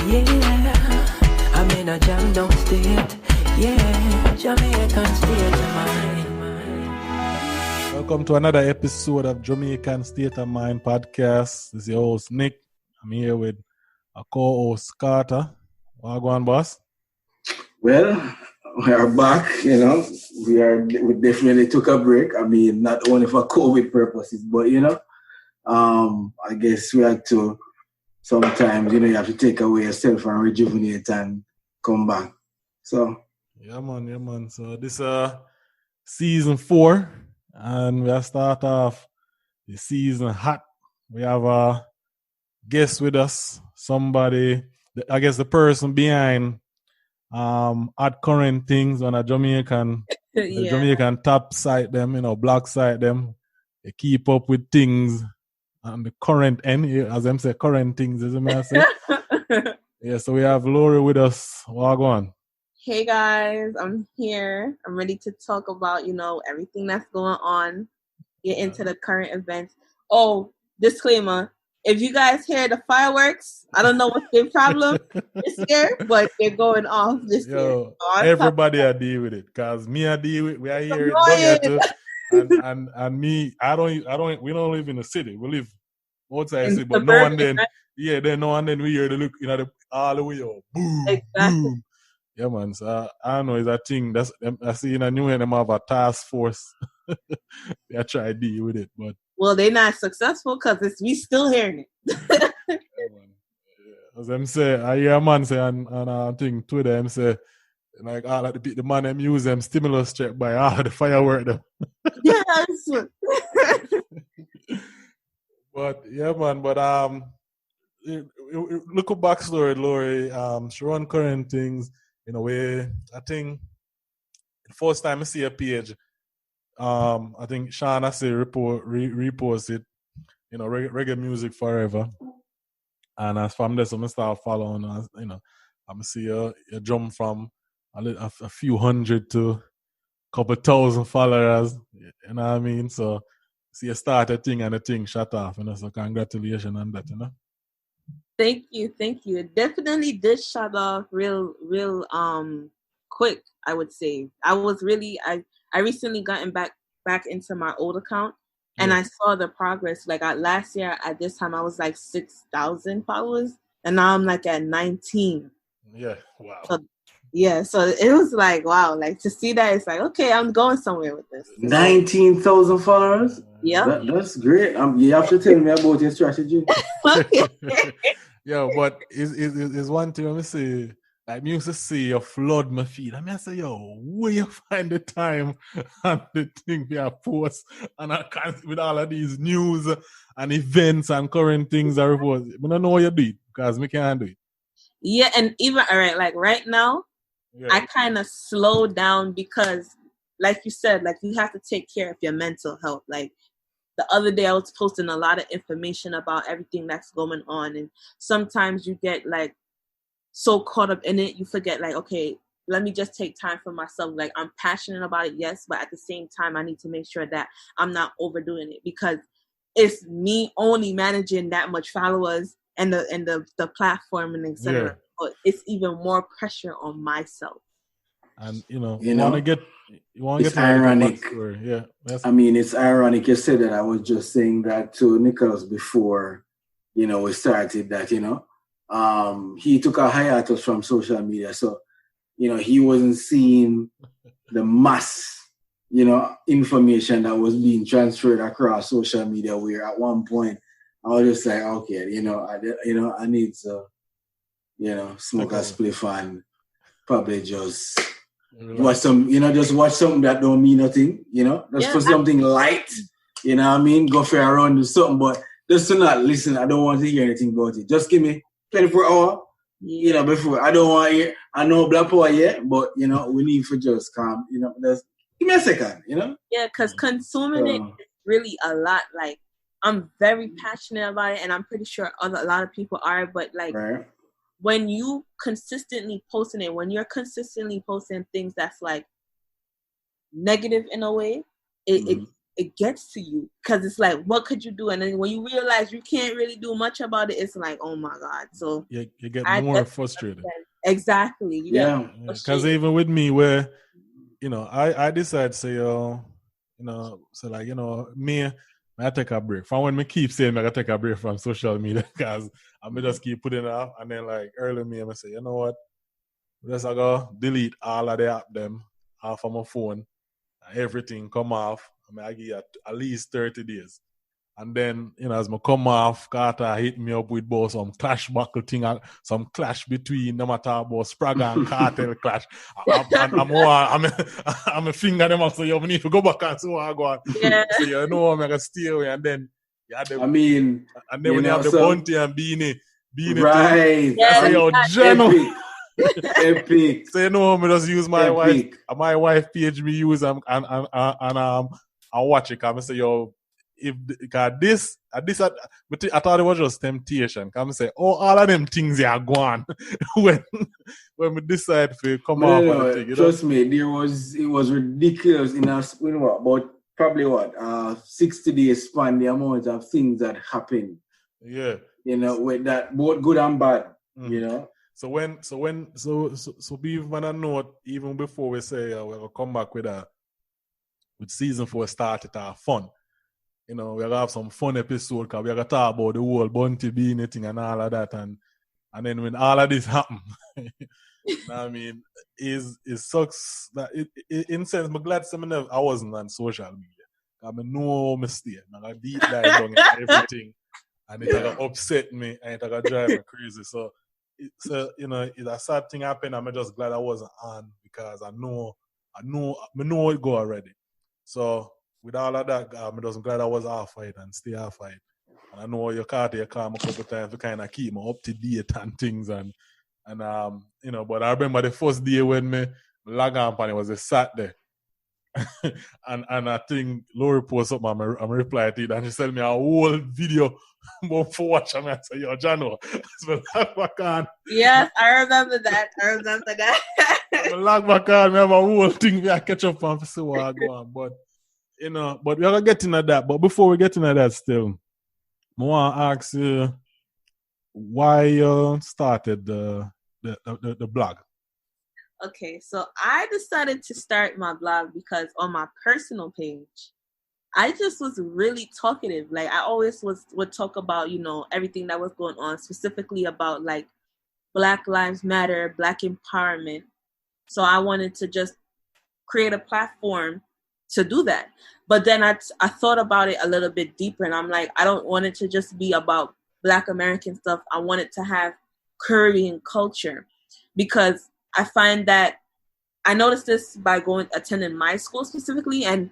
Yeah, I'm in a jam down state. Yeah, Jamaican state of mind. Welcome to another episode of Jamaican State of Mind podcast. This is your host Nick. I'm here with a co-host Carter. What's going on, boss? Well, we are back, we definitely took a break. I mean, not only for COVID purposes, but I guess we had to sometimes, you have to take away yourself and rejuvenate and come back. So Yeah man. So this season 4, and we'll start off the season hot. We have a guest with us, somebody, I guess the person behind at CurrenttingZ on a Jamaican, the Jamaican top site them, blog site them. They keep up with things on the current end, as them say, CurrenttingZ, as I say. Yeah, so we have Lori with us. Wagwan. Hey guys, I'm here. I'm ready to talk about, everything that's going on. Get into the current events. Oh, disclaimer. If you guys hear the fireworks, I don't know what's their problem this year, but they're going off this year. So everybody I deal with it, because me I deal with, we are here, don't get to, and me, we don't live in the city. We live outside the city, but no one then, right? Then no one then we hear the look, all the way up, boom, exactly. Boom. Yeah, man. So I don't know, it's a thing. I see in a new one, them have a task force. They try to deal with it, but. Well, they're not successful because we still hearing it. As them say, I hear a man say on I think Twitter, them say, like all of the man them use them stimulus check by all the firework them. Yes. But yeah, man. But look at backstory, Lori. She run CurrenttingZ in a way. I think the first time I see a page. I think Shauna say repost it, reggae music forever. And as from there, so I start following, I'm see you jump from a few hundred to a couple thousand followers, you know what I mean? So see you start a thing and the thing shut off, so congratulations on that, Thank you. It definitely did shut off real quick, I would say. I recently gotten back into my old account, and I saw the progress. Like last year at this time, I was like 6,000 followers, and now I'm like at 19. Yeah, wow. So it was like, wow, like to see that, it's like, okay, I'm going somewhere with this. 19,000 followers? Yeah. That's great. You have to tell me about your strategy. Yeah, but it's one thing, let me say, like, me used to see you flood my feed. I say, yo, where you find the time and the thing we are post and I can't, with all of these news and events and current things I report. I don't know what you do it because we can't do it. Yeah, and even, all right, like right now, I kind of slow down because, like you said, like you have to take care of your mental health. Like the other day I was posting a lot of information about everything that's going on, and sometimes you get like so caught up in it, you forget, like, okay, let me just take time for myself. Like, I'm passionate about it, yes, but at the same time, I need to make sure that I'm not overdoing it because it's me only managing that much followers and the platform and etc. Yeah. But it's even more pressure on myself. And you want to get ironic. Yeah, I mean, it's ironic you said that. I was just saying that to Nicholas before, we started that, he took a hiatus from social media. So, he wasn't seeing the mass, information that was being transferred across social media, where at one point I was just like, okay, I need to, smoke a spliff and probably just watch something that don't mean nothing, for something light, you know what I mean? Go for a run, do something, but just to not listen, I don't want to hear anything about it. Just give me 24 hours, before. I don't want to hear, I know Black Power yet, but, we need for just calm, just give me a second, Yeah, because consuming it is really a lot. Like, I'm very passionate about it, and I'm pretty sure a lot of people are, but, like, when you consistently posting it, when you're consistently posting things that's, like, negative in a way, it it gets to you because it's like, what could you do? And then when you realize you can't really do much about it, it's like, oh my God. So you get more frustrated. Exactly. Because even with me, where I decide to say, so like me. I take a break. From when me keep saying I gotta take a break from social media because I may just keep putting it up, and then like early me, I say, you know what? Just I go delete all of the app them off of my phone. Everything come off. I give it at least 30 days. And then, as I come off, Carter hit me up with both some clash buckle thing, some clash between no matter about Sprague and Cartel clash. I'm a finger them up, so you need to go back and see what I go on. Yeah. So I'm gonna stay away. And then when you have the Bounty and Beanie right. That's Epic. So me just use my wife page me use and I watch it. I say, yo, I thought it was just temptation. Come say, all of them things are gone when we decide to come off of the thing. Trust me, it was ridiculous in us. About probably 60 days span, the amount of things that happen. Yeah. With that both good and bad. So be on a note, even before we say we'll come back with season 4 started fun. We're going to have some fun episode because we're going to talk about the whole Bounty being thing and all of that. And then when all of this happen, I mean, it sucks that in sense, I'm glad I wasn't on social media. I mean, no mistake. I deep dive on everything. And it upset me and it drive me crazy. So, it's a sad thing happened. I'm just glad I wasn't on because I know it go already. So, with all of that, I'm just glad I was off it and stay off it. And I know you call me a couple times to kind of keep me up to date and things and but I remember the first day when me log on and it was a Saturday. and I think Lori posted up and replied to it and she sent me a whole video for watching me and say, yo, Jano, so log back on. Yes, I remember that. I log back on, I have a whole thing I catch up on to see what I go on. But but we're gonna get into that. But before we get into that still, I wanna ask you why you started the blog. Okay, so I decided to start my blog because on my personal page, I just was really talkative. Like I always would talk about, everything that was going on, specifically about like Black Lives Matter, Black empowerment. So I wanted to just create a platform to do that. But then I thought about it a little bit deeper and I'm like, I don't want it to just be about Black American stuff. I want it to have Caribbean culture because I find that I noticed this by attending my school specifically, and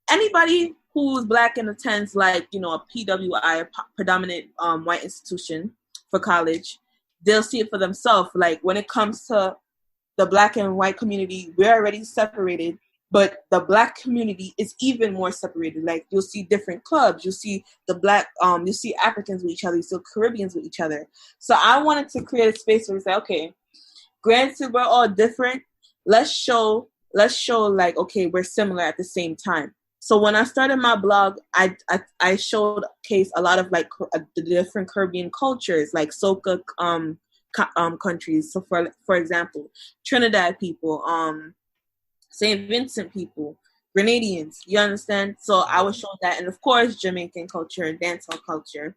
anybody who's Black and attends like, a PWI, a predominant white institution for college, they'll see it for themselves. Like when it comes to the Black and white community, we're already separated, but the Black community is even more separated. Like you'll see different clubs, you'll see the Black, you'll see Africans with each other, you'll see Caribbeans with each other. So I wanted to create a space where we say, okay, granted we're all different, let's show like, okay, we're similar at the same time. So when I started my blog, I showcase a lot of like the different Caribbean cultures, like soca countries. So for example, Trinidad people, St. Vincent people, Grenadians, you understand? So I was showing that, and of course Jamaican culture and dancehall culture,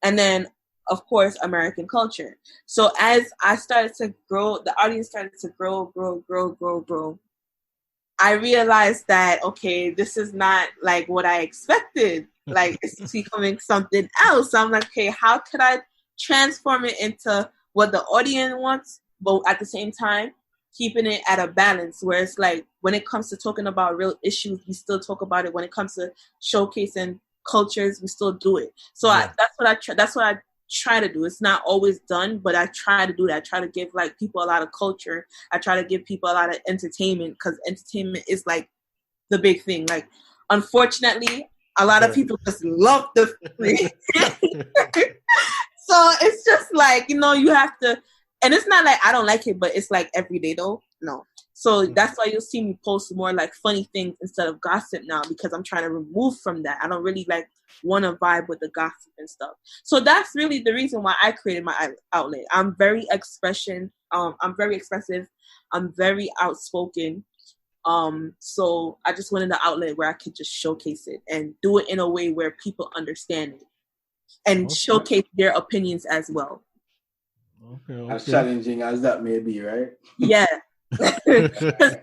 and then of course American culture. So as I started to grow, the audience started to grow. I realized that, okay, this is not like what I expected. Like it's becoming something else. So I'm like, okay, how could I transform it into what the audience wants, but at the same time, keeping it at a balance where it's like, when it comes to talking about real issues, we still talk about it. When it comes to showcasing cultures, we still do it. So that's what I try to do. It's not always done, but I try to do that. I try to give like people a lot of culture. I try to give people a lot of entertainment because entertainment is like the big thing. Like, unfortunately, a lot of people just love the free. So it's just like, you have to, and it's not like I don't like it, but it's like every day though. No. So that's why you'll see me post more like funny things instead of gossip now, because I'm trying to remove from that. I don't really like want to vibe with the gossip and stuff. So that's really the reason why I created my outlet. I'm very expressive. I'm very outspoken. So I just wanted an outlet where I could just showcase it and do it in a way where people understand it and showcase their opinions as well. Okay. As challenging as that may be, right? Yeah. Because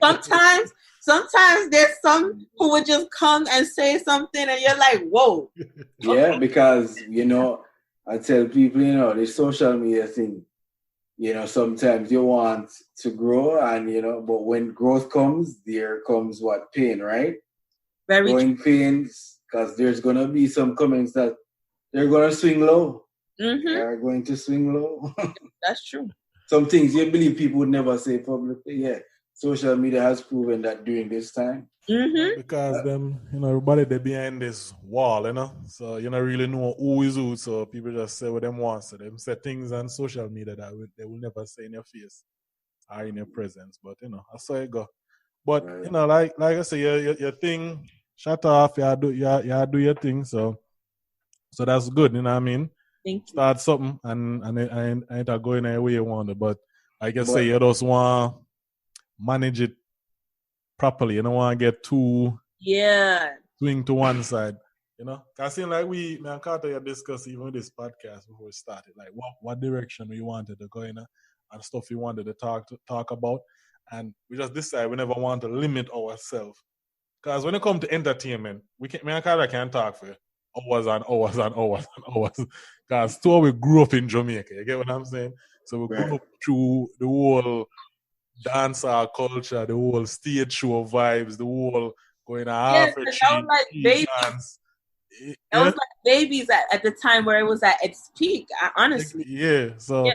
sometimes there's some who would just come and say something and you're like, whoa. Yeah, because, I tell people, the social media thing, sometimes you want to grow and, but when growth comes, there comes what? Pain, right? Very Growing pains, because there's going to be some comments that they're going to swing low. Mm-hmm. They're going to swing low. That's true. Some things you believe people would never say publicly. Yeah, social media has proven that during this time. Mm-hmm. Because them, everybody they behind this wall, so you don't really know who is who. So people just say what them want. So them say things on social media that they will never say in your face or in your presence. But I saw it go. But Right. like I say, your thing shut off. You do your thing. So that's good. You know what I mean? Thank you. Start something and it ain't going any way you want it. But like I say, you just want to manage it properly. You don't want to get too swing to one side. I seem like me and Carter had discussed even with this podcast before we started, like what direction we wanted to go in and stuff we wanted to talk about. And we just decided we never want to limit ourselves. Because when it comes to entertainment, me and Carter can't talk for hours and hours and hours and hours. Because we grew up in Jamaica. You get what I'm saying? So we grew up through the whole dancehall culture, the whole stage show vibes, the whole going to half a cheese dance. It was like babies at the time where it was at its peak, honestly. Yeah, so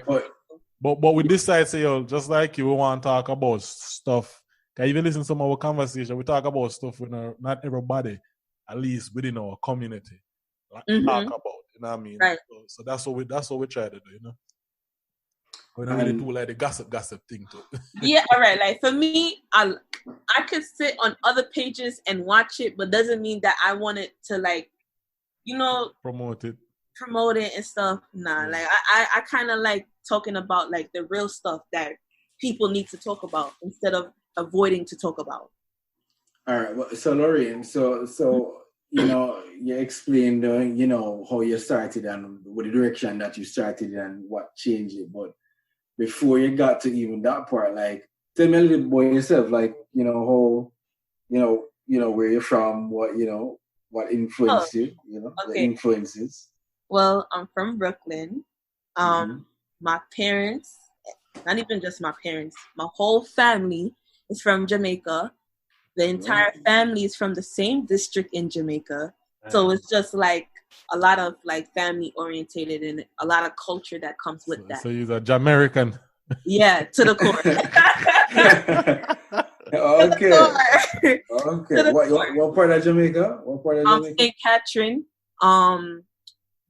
but we decided, say, just like you, we want to talk about stuff. Can you even listen to some of our conversation? We talk about stuff with not everybody, at least within our community, talk about. You know what I mean? Right. So that's what we try to do. We don't really do like the gossip thing too. Yeah, all right. Like for me, I could sit on other pages and watch it, but doesn't mean that I want it to promote it and stuff. Nah, like I kind of like talking about like the real stuff that people need to talk about instead of avoiding to talk about. All right. Well, so Lorraine, so you explained how you started and what the direction that you started and what changed it, but before you got to even that part, like tell me a little bit about yourself, like how where you're from, what influenced you, the influences. Well, I'm from Brooklyn. My parents, not even just my parents, my whole family is from Jamaica. The entire family is from the same district in Jamaica. So it's just like a lot of like family orientated and a lot of culture that comes with that. So you're a Jamaican. Yeah, to the core. Okay. Okay. What part of Jamaica? St. Catherine.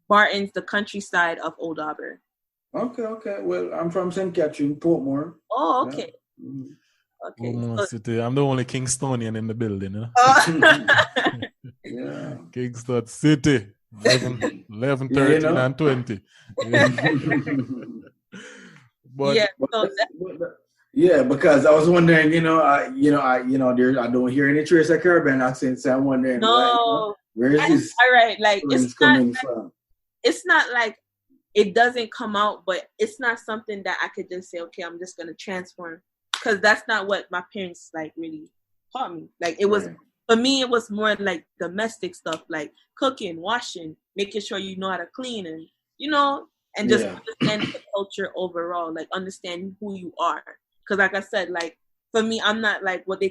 Barton's, the countryside of Old Auburn. Okay. Well, I'm from St. Catherine, Portmore. Oh, okay. Yeah. Okay. Portmore City. I'm the only Kingstonian in the building, Yeah. Kingston City. 11, 13, and 20. Because I was wondering, I don't hear any trace of Caribbean accent, so I'm wondering, where is this? All right, like it's coming from? It's not like it doesn't come out, but it's not something that I could just say, okay, I'm just gonna transform, because that's not what my parents like really taught me. Like it was for me, it was more like domestic stuff, like cooking, washing, making sure you know how to clean, and and just understand the culture overall, like understand who you are. Because like I said, like for me, I'm not like what the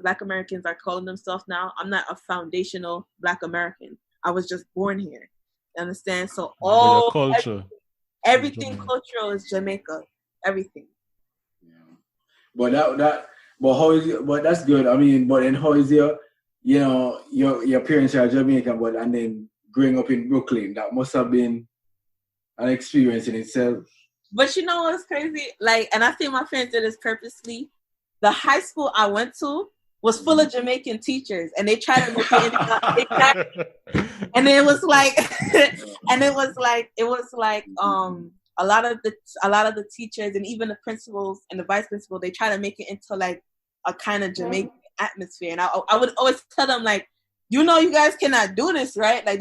Black Americans are calling themselves now. I'm not a foundational Black American. I was just born here. You understand? So all culture, everything cultural is Jamaica. Everything. Yeah. But how is it? But that's good. I mean, but then how is your parents are Jamaican, and then growing up in Brooklyn, that must have been an experience in itself. But you know what's crazy? Like, and I think my parents did this purposely. the high school I went to was full of Jamaican teachers, and they tried to make it and it was like, a lot of the teachers and even the principals and the vice principal, they try to make it into like a kind of Jamaican atmosphere, and I would always tell them like, you guys cannot do this, right? Like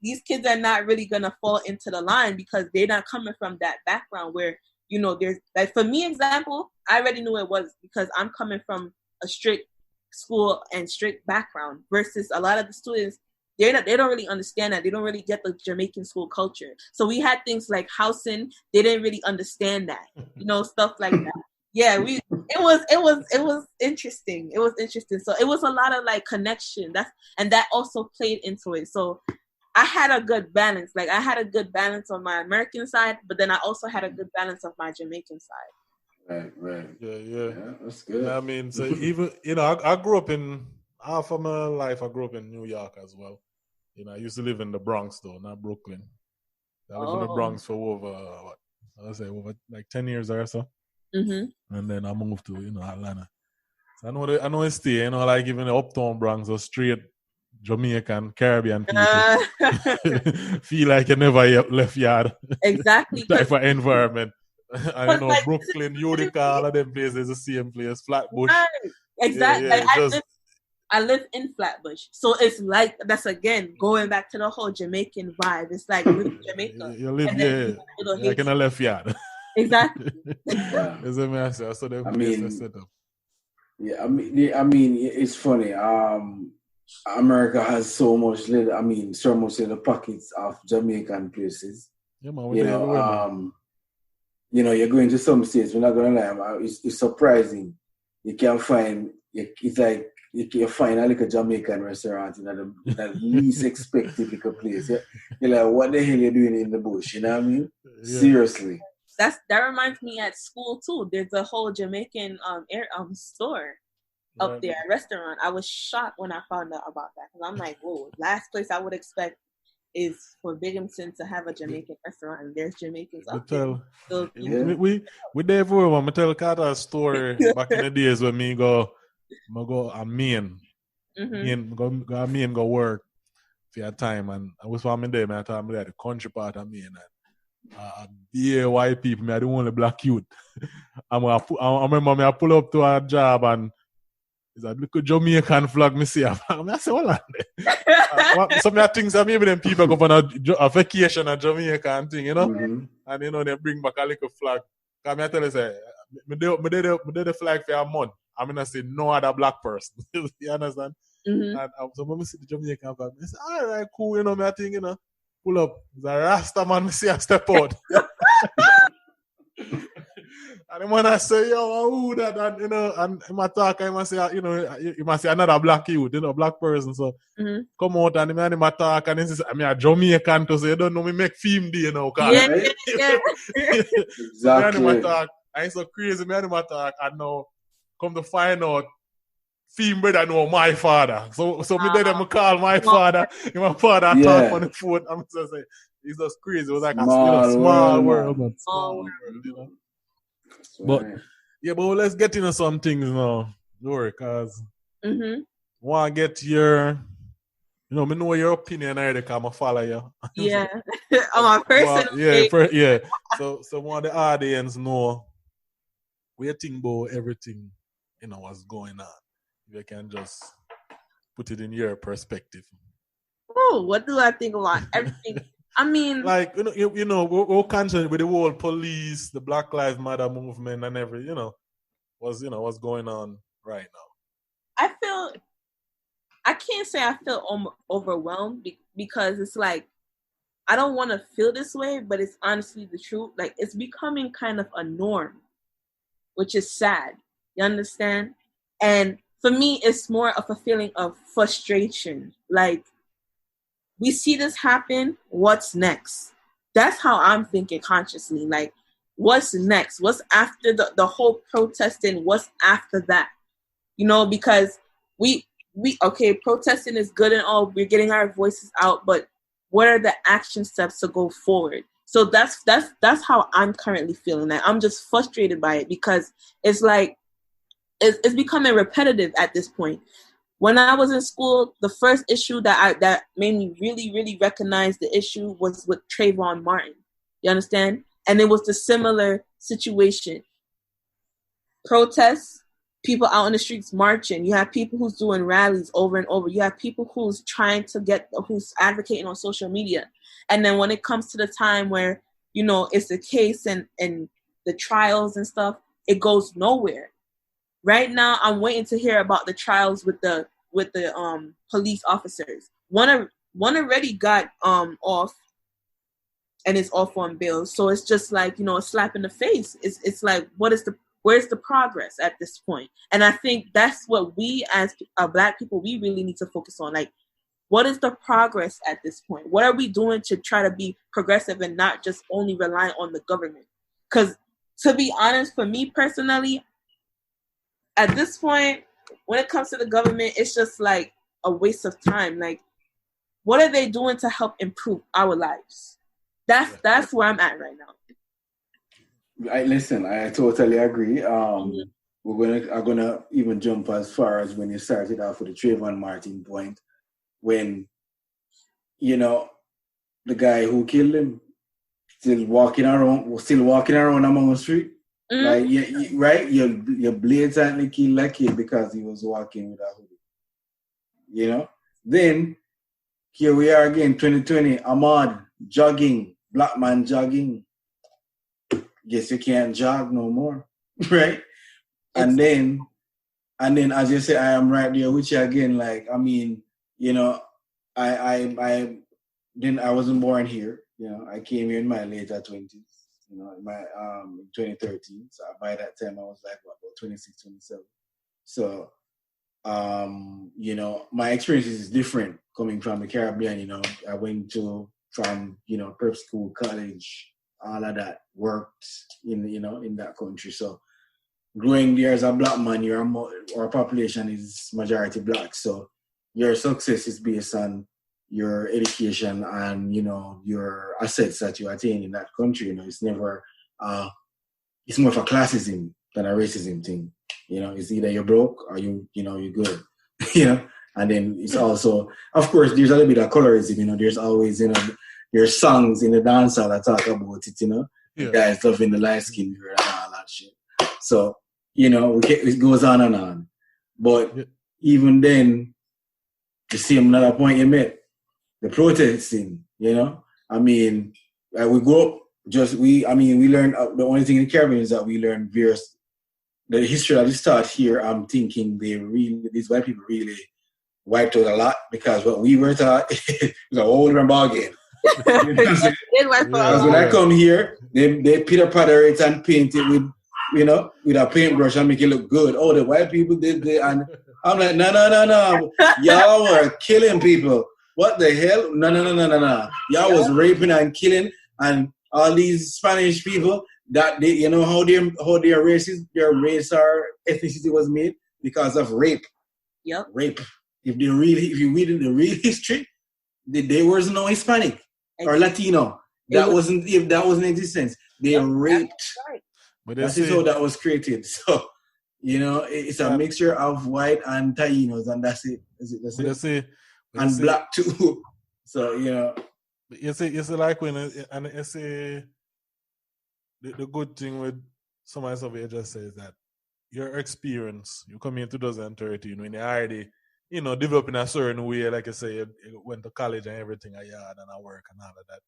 these kids are not really gonna fall into the line because they're not coming from that background where there's like, for me example, I already knew it was because I'm coming from a strict school and strict background versus a lot of the students, they don't really understand that. They don't really get the Jamaican school culture. So we had things like housing. They didn't really understand that, stuff like that. Yeah, it was interesting. It was interesting. So it was a lot of like connection. That also played into it. So I had a good balance. Like I had a good balance on my American side, but then I also had a good balance of my Jamaican side. Right. Yeah, that's good. Yeah, I mean, so even I grew up in half of my life. I grew up in New York as well. I used to live in the Bronx though, not Brooklyn. I lived in the Bronx for over like 10 years or so. Mm-hmm. And then I moved to Atlanta. So I know it stay, like even the uptown Bronx or straight Jamaican, Caribbean people feel like you never left yard. Exactly. Type of environment. And like, Brooklyn, Utica, all of them places the same place, Flatbush. Right. Exactly. Yeah, I live in Flatbush. So it's like, that's again, going back to the whole Jamaican vibe. It's like Jamaica. You live, like in a left yard. Exactly. I mean, it's funny. America has so much in the pockets of Jamaican places. Yeah, man, you're going to some states, we're not going to lie, it's surprising. You can find, it's like, you can find a little Jamaican restaurant in the least expected little place. You're like, what the hell are you doing in the bush? You know what I mean? Yeah. Seriously. That reminds me at school too. There's a whole Jamaican store up there, restaurant. I was shocked when I found out about that because I'm like, whoa, last place I would expect is for Binghamton to have a Jamaican restaurant, and there's Jamaicans up there. So, we there everywhere. I'm tell Carter a story back in the days when me go a Maine. Mm-hmm. Go work for a time, and I was from there. I thought I'm at the country part of Maine, and white people. I the only black youth. I remember I pull up to a job and is a little Jamaican flag me see. I say, hold on there. Some of the things that maybe them people go on a vacation at Jamaica and thing, Mm-hmm. And they bring back a little flag. Because I tell you, say, me did the flag for a month. I'm gonna say no other black person. You understand? Mm-hmm. And so when we see the Jamaican flag, I say, all right, cool, me I think, pull up. It's a Rasta man, me see a step out. And when I say, yo, who that, and and in my talk, I must say, you must say another black youth, black person. So come out and in my talk, and he says, I'm a Jamaican to say, you don't know me make film day now, Yeah. Exactly. My talk, I so crazy, me in my talk, and now come to find out, film brother know my father. So me there, me call my father, and my father talk on the phone. I'm just say, it's just crazy. It was like a small world, man. Small world, But let's get into some things now, Lori, because want to get your, me know your opinion already, because I'm a follow you. Yeah, I'm a person. So want the audience know what you think about everything, what's going on. If you can just put it in your perspective. Oh, what do I think about everything? I mean, like we're concerned with the whole police, the Black Lives Matter movement, and what's going on right now. I can't say I feel overwhelmed because it's like I don't want to feel this way, but it's honestly the truth. Like it's becoming kind of a norm, which is sad. You understand? And for me, it's more of a feeling of frustration. Like, we see this happen, what's next? That's how I'm thinking consciously. Like, what's next? What's after the whole protesting? What's after that? Because protesting is good and all. We're getting our voices out, but what are the action steps to go forward? So that's how I'm currently feeling. Like, I'm just frustrated by it because it's like it's becoming repetitive at this point. When I was in school, the first issue that made me really, really recognize the issue was with Trayvon Martin. You understand? And it was the similar situation. Protests, people out on the streets marching. You have people who's doing rallies over and over. You have people who's who's advocating on social media. And then when it comes to the time where, it's the case and the trials and stuff, it goes nowhere. Right now, I'm waiting to hear about the trials with the police officers. One already got off, and is off on bail. So it's just like a slap in the face. It's like where's the progress at this point? And I think that's what we as Black people we really need to focus on. Like, what is the progress at this point? What are we doing to try to be progressive and not just only rely on the government? Because to be honest, for me personally, at this point, when it comes to the government, it's just like a waste of time. Like, what are they doing to help improve our lives? That's where I'm at right now. I totally agree. I'm gonna even jump as far as when you started off with the Trayvon Martin point, when the guy who killed him still walking around among the street. Mm-hmm. Like, you blatantly killed that kid because he was walking with a hoodie. Then here we are again, 2020. Ahmad jogging, black man jogging. Guess you can't jog no more, right? And then as you say, I am right there with you again. Like, I mean, I wasn't born here. I came here in my later 20s. In 2013. So by that time I was like about 26, 27. So, my experience is different coming from the Caribbean. I went from prep school, college, all of that, worked in that country. So growing there as a Black man, our population is majority Black. So your success is based on your education and your assets that you attain in that country. It's never it's more of a classism than a racism thing. It's either you're broke or you're good. And then it's also, of course, there's a little bit of colorism. There's always there's songs in the dancehall that talk about it. The guys loving the light skin girl and all that shit. So it goes on and on. But even then, the same another point you made. The protesting, I mean, we grew up we learn, the only thing in the Caribbean is that we learn the history that we start here. I'm thinking these white people really wiped out a lot, because what we were taught is a whole different ballgame. Because when I come here, they pitter patter it and paint it with a paintbrush and make it look good. Oh, the white people did it, and I'm like, no. Y'all were killing people. What the hell? No. Y'all was raping and killing, and all these Spanish people that they, how their race or ethnicity was made because of rape. Yep. Rape. If you read in the real history, there was no Hispanic or Latino. That wasn't in existence. They raped. Right. But that's how that was created. So, it's a mixture of white and Tainos, and that's it. That's it. And Black too. So, You see, like when you see the good thing with some of the stuff you just says that your experience, you come in 2013 when you already, developing a certain way, like I say, you went to college and everything, a yard and a work and all of that.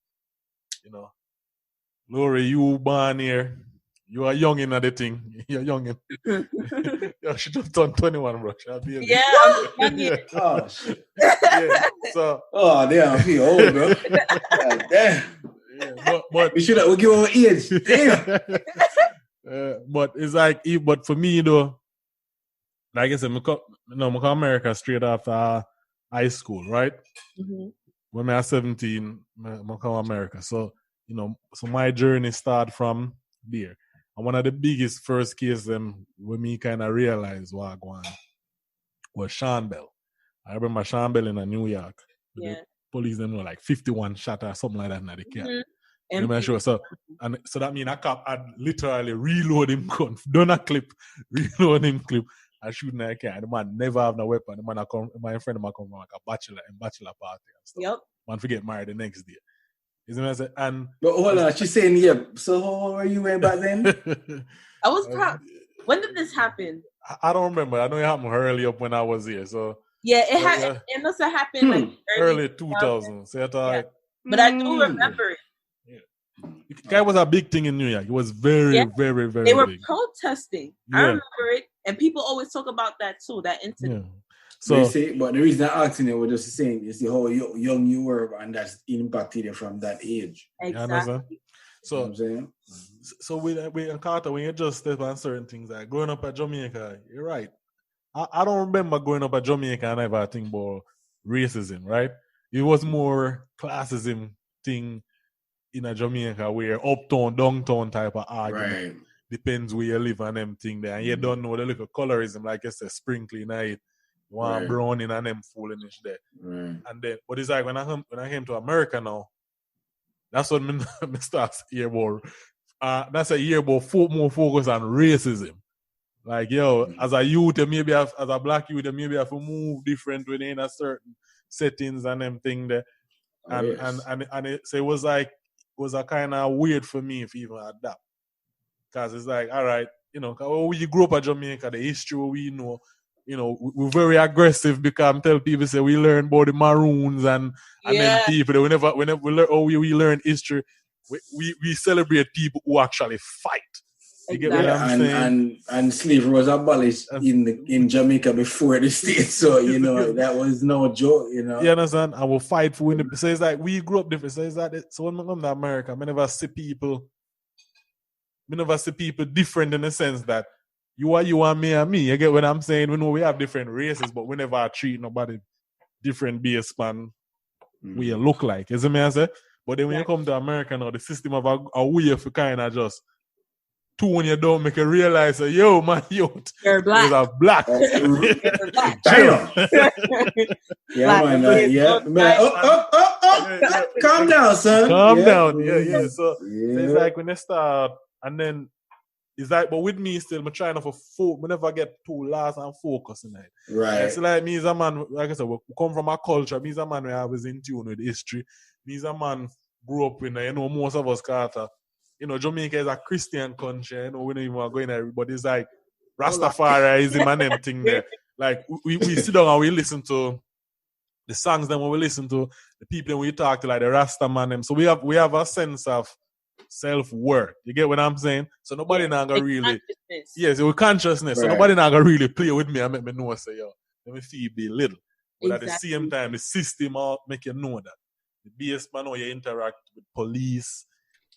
Lori, you born here. You are young in the thing. You're young in. You should have turned 21, bro. Yeah, I'm here. Oh, shit. Yeah, so. Oh, damn, I feel old, bro. God, damn. Yeah, but we give him age. Damn. But it's like, but for me, though, like I said, I come America straight after high school, right? Mm-hmm. When I was 17, I come America. So, so my journey started from there. And one of the biggest first cases when me kind of realized what I want was Sean Bell. I remember Sean Bell in New York. Yeah. The police them were like 51 shot or something like that in the car. Mm-hmm. I'm sure. So that means a cop had literally reload him gun, done a clip, reload him clip, and shooting a car. The man never have no weapon. The man my friend come from like a bachelor party and stuff. Yep. Man forget married the next day. Isn't it? And but hold on, she's saying yep. So how are you way back then? I was when did this happen? I don't remember. I know it happened early up when I was here. So yeah, it must have happened like early 2000. So but I do remember it. The guy was a big thing in New York. It was very, very, very They were big. protesting. I remember it. And people always talk about that too, that incident. Yeah. So, but the reason I'm asking you was just saying, you see how young you were, and that's impacted you from that age. Exactly. So, you know what I'm saying? So with Carter, when you just step on certain things, like growing up at Jamaica, you're right. I don't remember growing up at Jamaica and ever think about racism, right? It was more classism thing in a Jamaica where uptown, downtown type of argument. Right. Depends where you live and them thing there. And you don't know the little colorism, like you said, sprinkling it, one brown in and them foolishness there. Right. And then, but it's like when I came to America now, that's what me start hear about. That's a year about more focus on racism. Like, as a youth, maybe as a black youth, maybe have to move different within a certain settings and them thing there. And it was a kind of weird for me if even adapt. Because it's like, all right, we grew up at Jamaica, the history we know, we're very aggressive because I tell people, say we learn about the Maroons and then people, whenever we learn history, we celebrate people who actually fight. You get what I'm saying? And slavery was abolished in Jamaica before the States, so that was no joke, You understand? I will fight for winning. So it's like we grew up different. So it's like so when I come to America, I never see people different in the sense that you are you and me. You get what I'm saying? We know we have different races, but we never treat nobody different based on what you look like. You see me I say? But then when you come to America now, the system of a way for kind of just when you don't make you realize that, yo, man, you're black. You're black. Damn. Yeah, man. Calm down, son. Calm down. Yeah. So it's like when they start, and then it's like, but with me still, I'm trying to never get too lost and focus in it. Right. It's like me as a man, like I said, we come from a culture. Me as a man, I was in tune with history. Me as a man grew up in, most of us, Carter. Jamaica is a Christian country. We don't even want to go in there, but it's like Rastafariism and them thing there. Like we sit down and we listen to the songs. Then when we listen to the people when we talk to, like the Rasta man them. So we have a sense of self-worth. You get what I'm saying? So nobody not gonna really with consciousness. Right. So nobody not gonna really play with me and make me know say, let me feel be little. But at the same time, the system all make you know that. The base man, how you interact with police.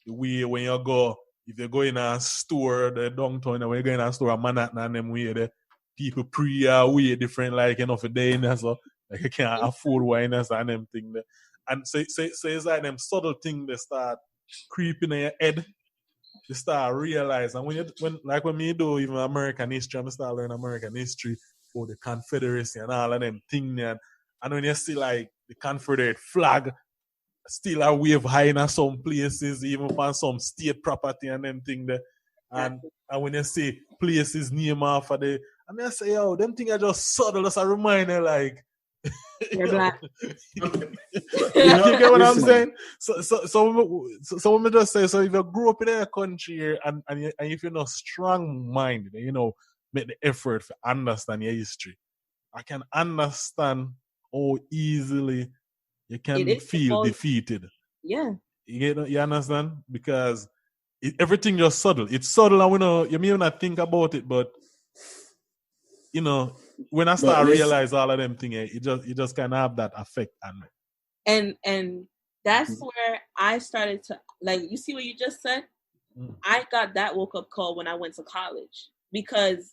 The way when you go, if you go in a store, the downtown, when you go in a store, a Manhattan and them way, the people way different, like, for day in there, so like you can't afford wine and them thing there. And so it's like them subtle thing they start creeping in your head, you start realizing. When me do even American history, I start learning American history for the Confederacy and all of them thing there. And when you see like the Confederate flag, still a wave high in some places, even on some state property and them thing there. And when you see places name off of the, I say, them things are just subtle, just a reminder, like, you're black. You get what I'm saying? So when me just say, so if you grew up in a country and if you're not strong-minded, make the effort to understand your history, I can understand how easily you can feel defeated. Yeah. You understand? Because everything just subtle. It's subtle and you may not think about it, but when I start realize all of them things, it just kind of have that effect on me. And that's where I started to, like, you see what you just said? I got that woke-up call when I went to college. Because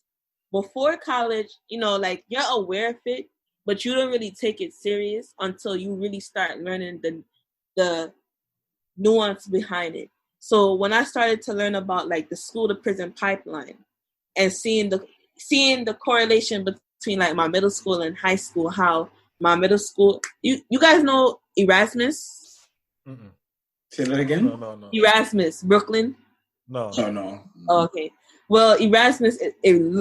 before college, like, you're aware of it, but you don't really take it serious until you really start learning the nuance behind it. So when I started to learn about like the school to prison pipeline and seeing the correlation between like my middle school and high school, how my middle school, you guys know Erasmus? Mm-mm. Say that again? No. Erasmus, Brooklyn. No. Oh, okay. Well, Erasmus, it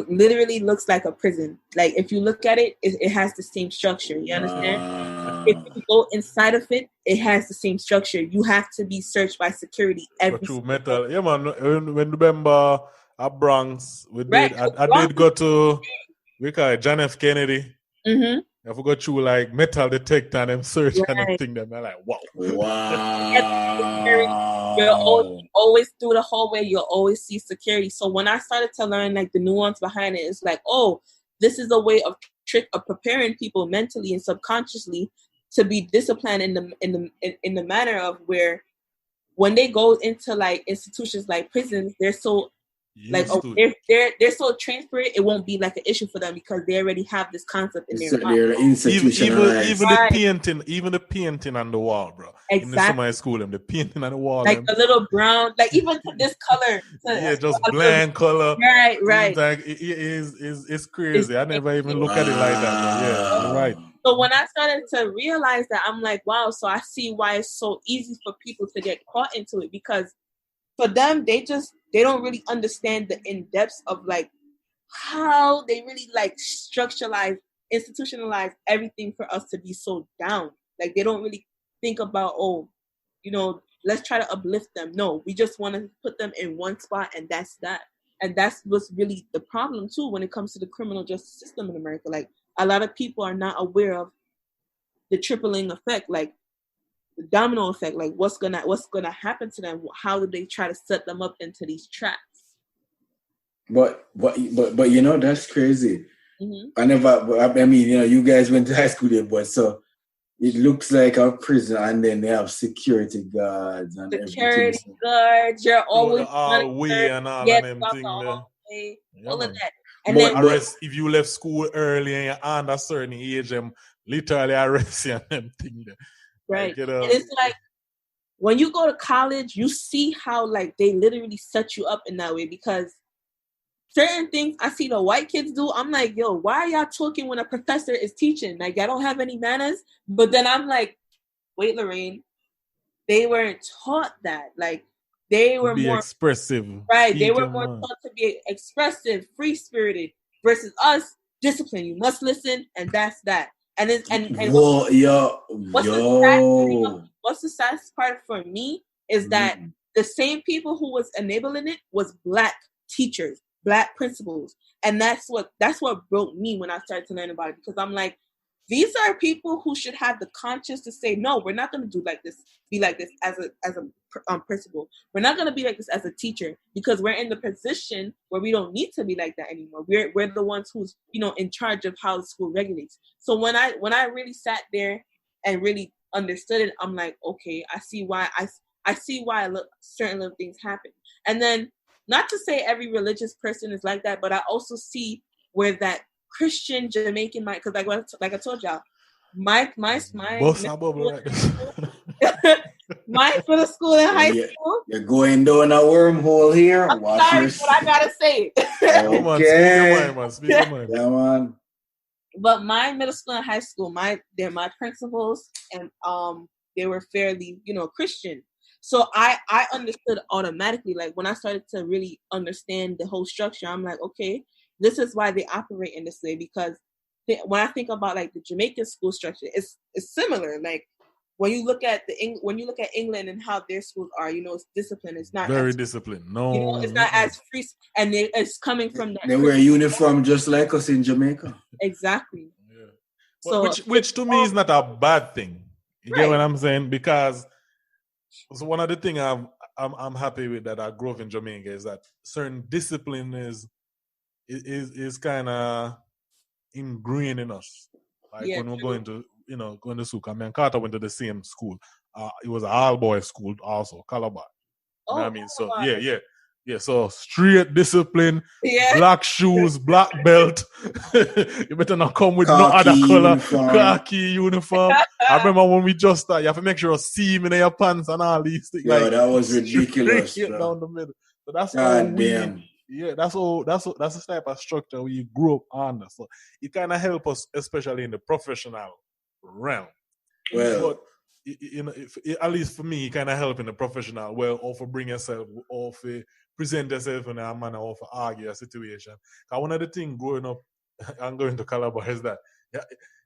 literally looks like a prison. Like, if you look at it, it has the same structure. You understand? If you go inside of it, it has the same structure. You have to be searched by security every single metal. Yeah, man. When remember at Bronx, I did go to, we call it John F. Kennedy. Mm-hmm. I forgot through like metal detector and them search and them thing. Them, I'm like, wow. You're always through the hallway. You'll always see security. So when I started to learn like the nuance behind it, it's like, oh, this is a way of preparing people mentally and subconsciously to be disciplined in the manner of where when they go into like institutions like prisons, they're so they're so trained for it. It won't be like an issue for them because they already have this concept in their mind. They're institutionalized. Even the painting on the wall, bro. Exactly. In the summer school, the painting on the wall, like the little brown, like even to this color. Just bland color. Right. Like it's crazy. I never even look at it like that. But yeah, you're right. So when I started to realize that, I'm like, wow. So I see why it's so easy for people to get caught into it because for them, they don't really understand the in-depths of like how they really like institutionalize everything for us to be so down. Like they don't really think about, let's try to uplift them. No, we just want to put them in one spot and that's that. And that's what's really the problem too when it comes to the criminal justice system in America. Like a lot of people are not aware of the tripling effect, like the domino effect, like what's gonna happen to them. How do they try to set them up into these traps? But that's crazy. Mm-hmm. I mean, you guys went to high school there, but so it looks like a prison, and then they have security guards and security guards. You're always way and all of them things. All of that. And then if you left school early and you're under a certain age, them literally arrest you and them thing there. Right. Like, and it's like when you go to college, you see how like they literally set you up in that way because certain things I see the white kids do, I'm like, yo, why are y'all talking when a professor is teaching? Like, I don't have any manners. But then I'm like, wait, Lorraine, they weren't taught that. Like, they were more expressive. Right. They were more taught to be expressive, free-spirited versus us, discipline. You must listen, and that's that. And it's what's the saddest part for me is that the same people who was enabling it was Black teachers, Black principals, and that's what broke me when I started to learn about it because I'm like, these are people who should have the conscience to say, no, we're not going to be like this as a principal. We're not going to be like this as a teacher because we're in the position where we don't need to be like that anymore. We're the ones who's in charge of how the school regulates. So when I really sat there and really understood it, I'm like, okay, I see why certain little things happen. And then not to say every religious person is like that, but I also see where that Christian Jamaican mind, because like I told y'all, my middle school and high school. You're going down a wormhole here. I'm sorry, but I gotta say it. Okay. Yeah, man. But my middle school and high school, they're my principals, and they were fairly, Christian. So I understood automatically. Like when I started to really understand the whole structure, I'm like, okay, this is why they operate in this way. Because when I think about like the Jamaican school structure, it's similar. Like when you look at England and how their schools are, it's disciplined. It's not very disciplined. No, it's not as free, and it's coming from that. They wear a uniform just like us in Jamaica. Exactly. Yeah. So, which to me is not a bad thing. You get what I'm saying? Because so one of the things I'm happy with that I grew up in Jamaica is that certain discipline is kind of ingrained in us. Like when we're going to school. I mean, Carter went to the same school. It was an all-boys school also, Calabar. You know what I mean? So yeah. So straight discipline, black shoes, black belt. You better not come with no other color. Khaki uniform. I remember when we just started, you have to make sure you see him in your pants and all these things. Yeah, that was ridiculous. Down the middle. So that's damn. Yeah, that's the type of structure we grew up under. So it kind of helps us, especially in the professional realm. Well, you know, at least for me, kind of help in the professional well, or for bring yourself, or for present yourself in a manner, or for argue a situation. Because one of the things growing up and going to Calabar is that you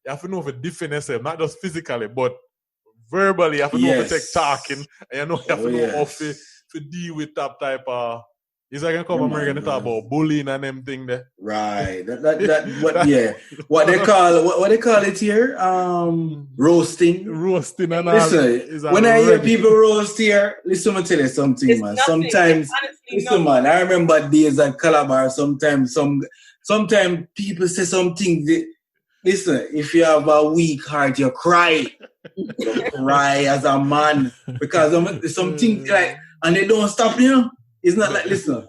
have to know for defend yourself, not just physically, but verbally. You have to know for take talking, and you know you have to know how to deal with that type of. It's like I come American and talk about bullying and them thing there. Right. What they call it here? Roasting. Roasting and listen, when I hear people roast here, listen, me tell you something, it's man. Nothing. Sometimes listen, man, I remember days at Calabar, sometimes people say something that, listen, if you have a weak heart, you cry. You cry as a man. Because something like, and they don't stop you. It's not like, listen,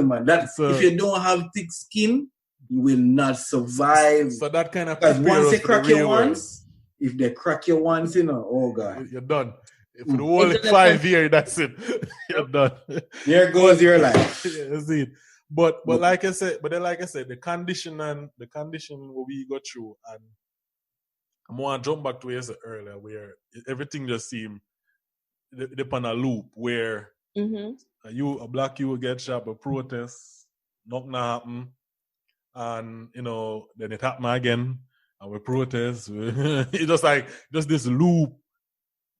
man, if you don't have thick skin, you will not survive. So that kind of, because once they crack you once, if they crack you once, you know, oh God. You're done. For the whole 5 years, that's it. You're done. There goes your life. That's it. But like I said, the condition what we got through, and I want to jump back to what you said earlier, where everything just seemed upon a loop where a black you will get shot, a protest, nothing happen, and you know then it happen again, and we protest. It's just this loop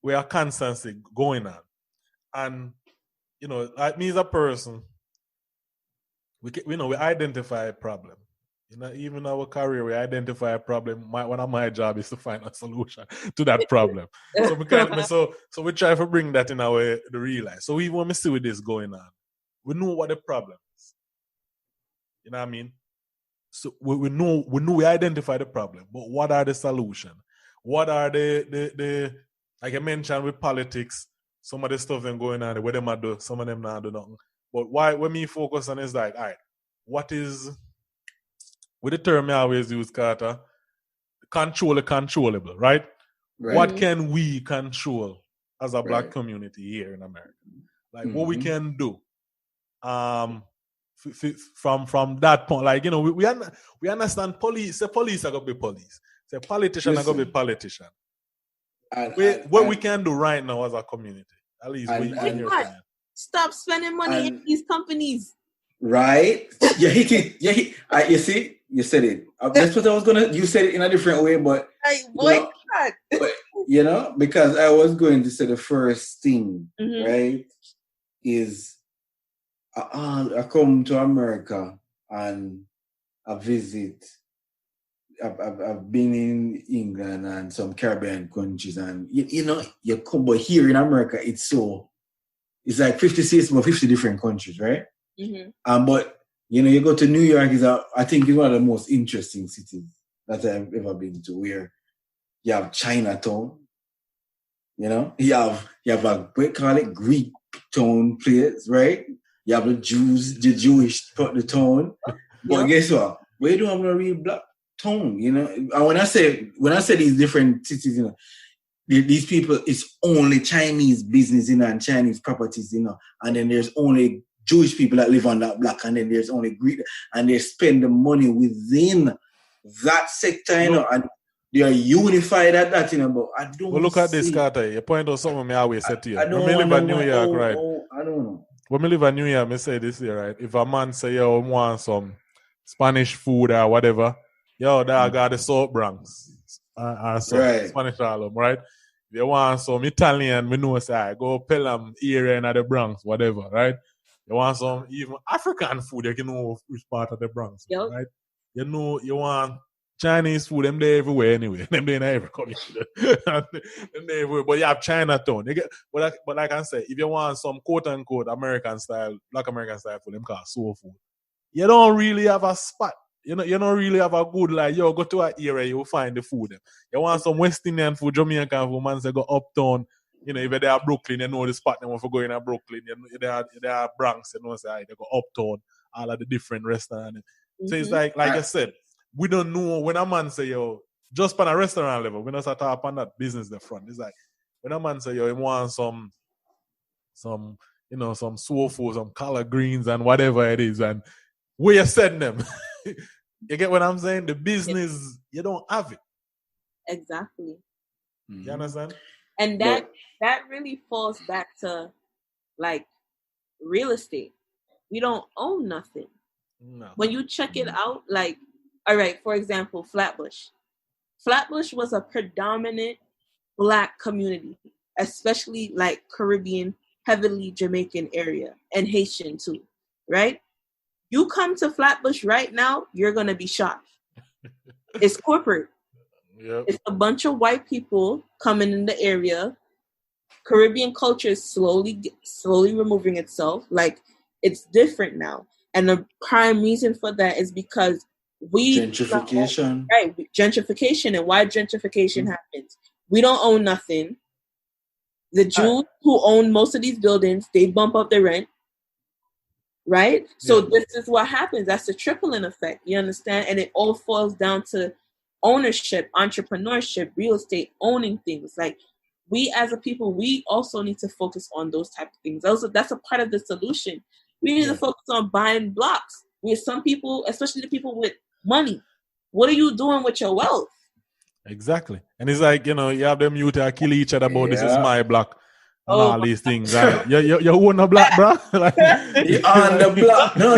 where constantly going on, and you know, like me as a person, we identify a problem. You know, even our career, we identify a problem. One of my job is to find a solution to that problem. So we try to bring that in the real life. So even when we see with this going on, we know what the problem is. You know what I mean? So we know we identify the problem, but what are the solutions? What are the like I mentioned with politics, some of the stuff them going on, where them are do, some of them not do nothing. But why when me focus on is like, all right, what is with the term I always use, Carter, control the controllable, right? What can we control as a black community here in America? Like what we can do from that point. Like, you know, we understand police are going to be police. Say politician are going to be politician. What we can do right now as a community, at least in your opinion. Stop spending money in these companies. Right? You hit it. You see? You said it. That's what I was gonna. You said it in a different way, but you know, because I was going to say the first thing, right, is I come to America and I visit. I've been in England and some Caribbean countries, and you know, you come, but here in America, it's like 50 states, but 50 different countries, right? But you know, you go to New York I think it's one of the most interesting cities that I've ever been to, where you have Chinatown, you know, you have a Greek town place, right? You have the Jewish town, but guess what? We don't have a real black town, you know. And when I say these different cities, you know, these people, it's only Chinese business, you know, and Chinese properties, you know, and then there's only Jewish people that live on that block, and then there's only Greek, and they spend the money within that sector, you know, and they are unified at that, you know. But I don't. Well, look at this, Carter. You point out something I always said to you. I don't when we live in New York, right? I don't know. When we live in New York, I say this here, right? If a man say, yo, I want some Spanish food or whatever, yo, that got the South Bronx. Spanish Harlem, right? If you want some Italian, we know, say, go Pelham area in the Bronx, whatever, right? You want some even African food, you can know which part of the Bronx, right? You know, you want Chinese food, them there everywhere anyway. Them there in every community. Them there everywhere. But you have Chinatown. But like I say, if you want some quote-unquote American style, black American style food, them call soul food, you don't really have a spot. You don't really have a good, like, yo, go to an area, you'll find the food. You want some West Indian food, Jamaican food, man say go uptown. You know, if they are Brooklyn, you know the spot they want to go in at Brooklyn. You know, they are Bronx, you know, say they go uptown, all of the different restaurants. So it's like I said, we don't know when a man say, yo, just on a restaurant level, we don't start up on that business in the front. It's like when a man say, yo, he wants some you know, some soul food, some collard greens and whatever it is, and where you send them. You get what I'm saying? The business, you don't have it. Exactly. You understand? And that really falls back to like real estate. We don't own nothing. No. When you check it out, like, all right, for example, Flatbush. Flatbush was a predominant Black community, especially like Caribbean, heavily Jamaican area, and Haitian too, right? You come to Flatbush right now, you're going to be shocked. It's corporate. Yep. It's a bunch of white people coming in the area. Caribbean culture is slowly removing itself. Like, it's different now. And the prime reason for that is because gentrification. Right, gentrification. And why gentrification happens. We don't own nothing. The Jews who own most of these buildings, they bump up the rent. Right? So this is what happens. That's the tripling effect. You understand? And it all falls down to ownership, entrepreneurship, real estate, owning things. Like, we as a people, we also need to focus on those type of things. That's a part of the solution. We need to focus on buying blocks. With some people, especially the people with money, what are you doing with your wealth? Exactly. And it's like, you have them youth that kill each other about this is my block and all these things. Right? You own a block, bro? Like, he on the block. No.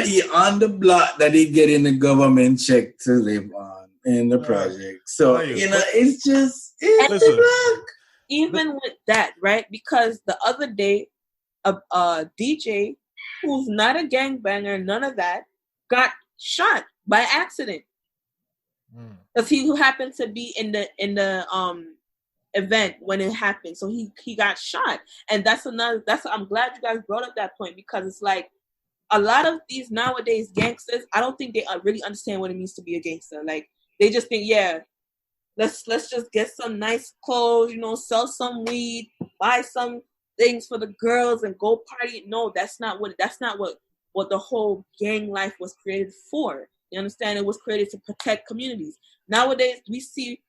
He on the block that he get in the government check to live on in the project. So, it's just the block. Even with that, right? Because the other day, a DJ who's not a gangbanger, none of that, got shot by accident. Because he happened to be in the event when it happened. So he got shot. And I'm glad you guys brought up that point, because it's like a lot of these nowadays gangsters, I don't think they really understand what it means to be a gangster. Like, they just think, let's just get some nice clothes, sell some weed, buy some things for the girls and go party. No, that's not what the whole gang life was created for. You understand? It was created to protect communities. Nowadays, we see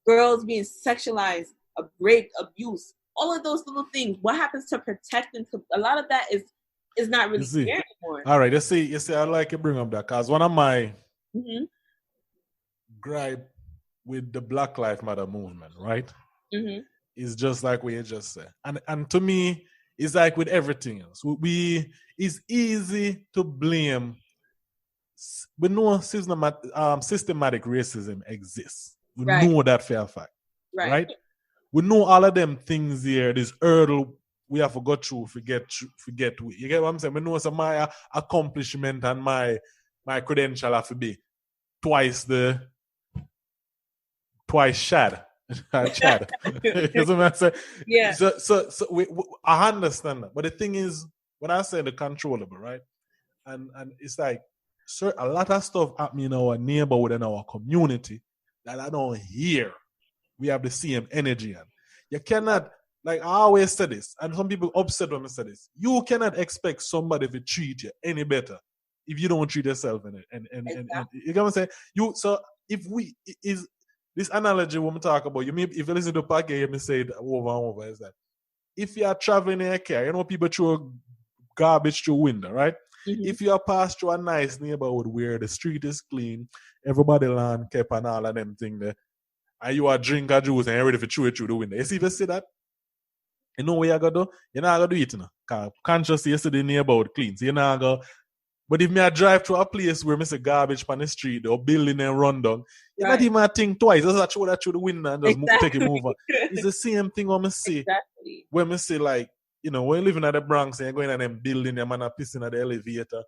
girls being sexualized, raped, abused, all of those little things. What happens to protecting? A lot of that is not really there anymore. All right, you see, I'd like to bring up that, because one of my gripe with the Black Lives Matter movement, right, is just like what you just said. And to me, it's like with everything else. It's easy to blame. We know systematic racism exists. We know that for a fact. Right? We know all of them things here, this hurdle we have to go through, forget. You get what I'm saying? We know some my accomplishment and my credential have to be twice shad. Chad. You know what I'm saying? Yeah. So I understand that. But the thing is, when I say the controllable, right? And it's like, a lot of stuff happening in our neighborhood and our community that I don't hear. We have the same energy, and you cannot, like I always say this, and some people upset when I say this. You cannot expect somebody to treat you any better if you don't treat yourself and you get what I'm saying? So if this analogy when we talk about, if you listen to the podcast, you may say it over and over, is that if you are traveling in a car, people throw garbage through window, right? If you are passed through a nice neighborhood where the street is clean, everybody land kept and all of them things there, and you are drink a juice and you're ready to throw it through the window. You see if you see that? You know what you're going to do? You're not going to do it, because consciously you see the neighborhood clean. So you're not going to. But if I drive to a place where I see garbage on the street or building and run down, you're not even think twice. Just throw that through the window and just take it over. It's the same thing when I see. Exactly. When I see, like, when you're living at the Bronx and you're going at them building, them and pissing at the elevator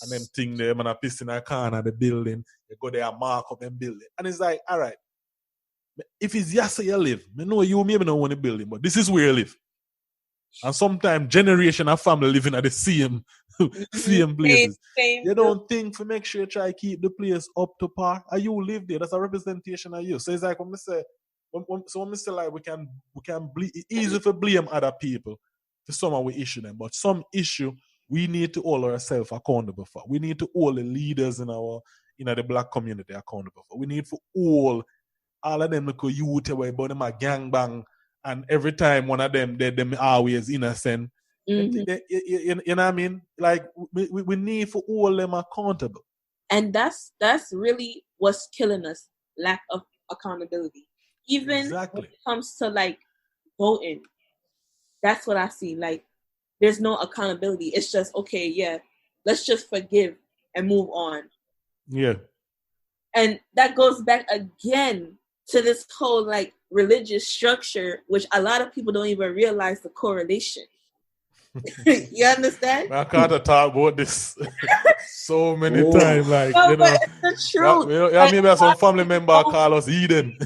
and them thing there, man, pissing at the corner of the building, you go there and mark up them building. And it's like, all right, if it's just where you live, I know you maybe not want a building, but this is where you live. And sometimes generation of family living at the same places. You don't think to make sure you try to keep the place up to par. Or you live there. That's a representation of you. So it's like when we say like we can it's easy to blame other people for some we issue them, but some issue we need to hold ourselves accountable for. We need to hold the leaders in the Black community accountable for. We need to hold all of them look youth away, but them a gangbang, and every time one of them them always innocent. You know what I mean? Like we need to hold them accountable. And that's really what's killing us, lack of accountability. even when it comes to like voting, that's what I see. Like, there's no accountability. It's just, okay, yeah, let's just forgive and move on. Yeah. And that goes back again to this whole like religious structure, which a lot of people don't even realize the correlation. You understand? I can't talk about this so many times. Like, no, you know, but it's the truth. Maybe some family member call us Eden.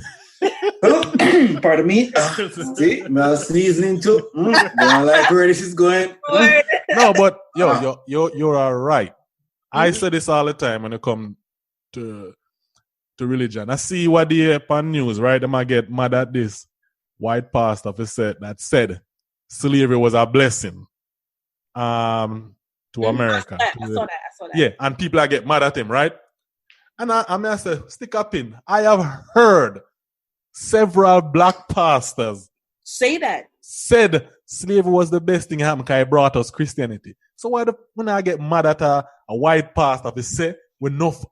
Pardon me. See, my seasoning too. Don't like where this is going. No, but you're all right. I say this all the time when it comes to religion. I see what they hear on news, right? They might get mad at this white pastor that said slavery was a blessing to America. I saw that. Yeah, and people are get mad at him, right? And I may say, stick up in. I have heard several black pastors said slavery was the best thing happened because it brought us Christianity. So when I get mad at a white pastor, they say enough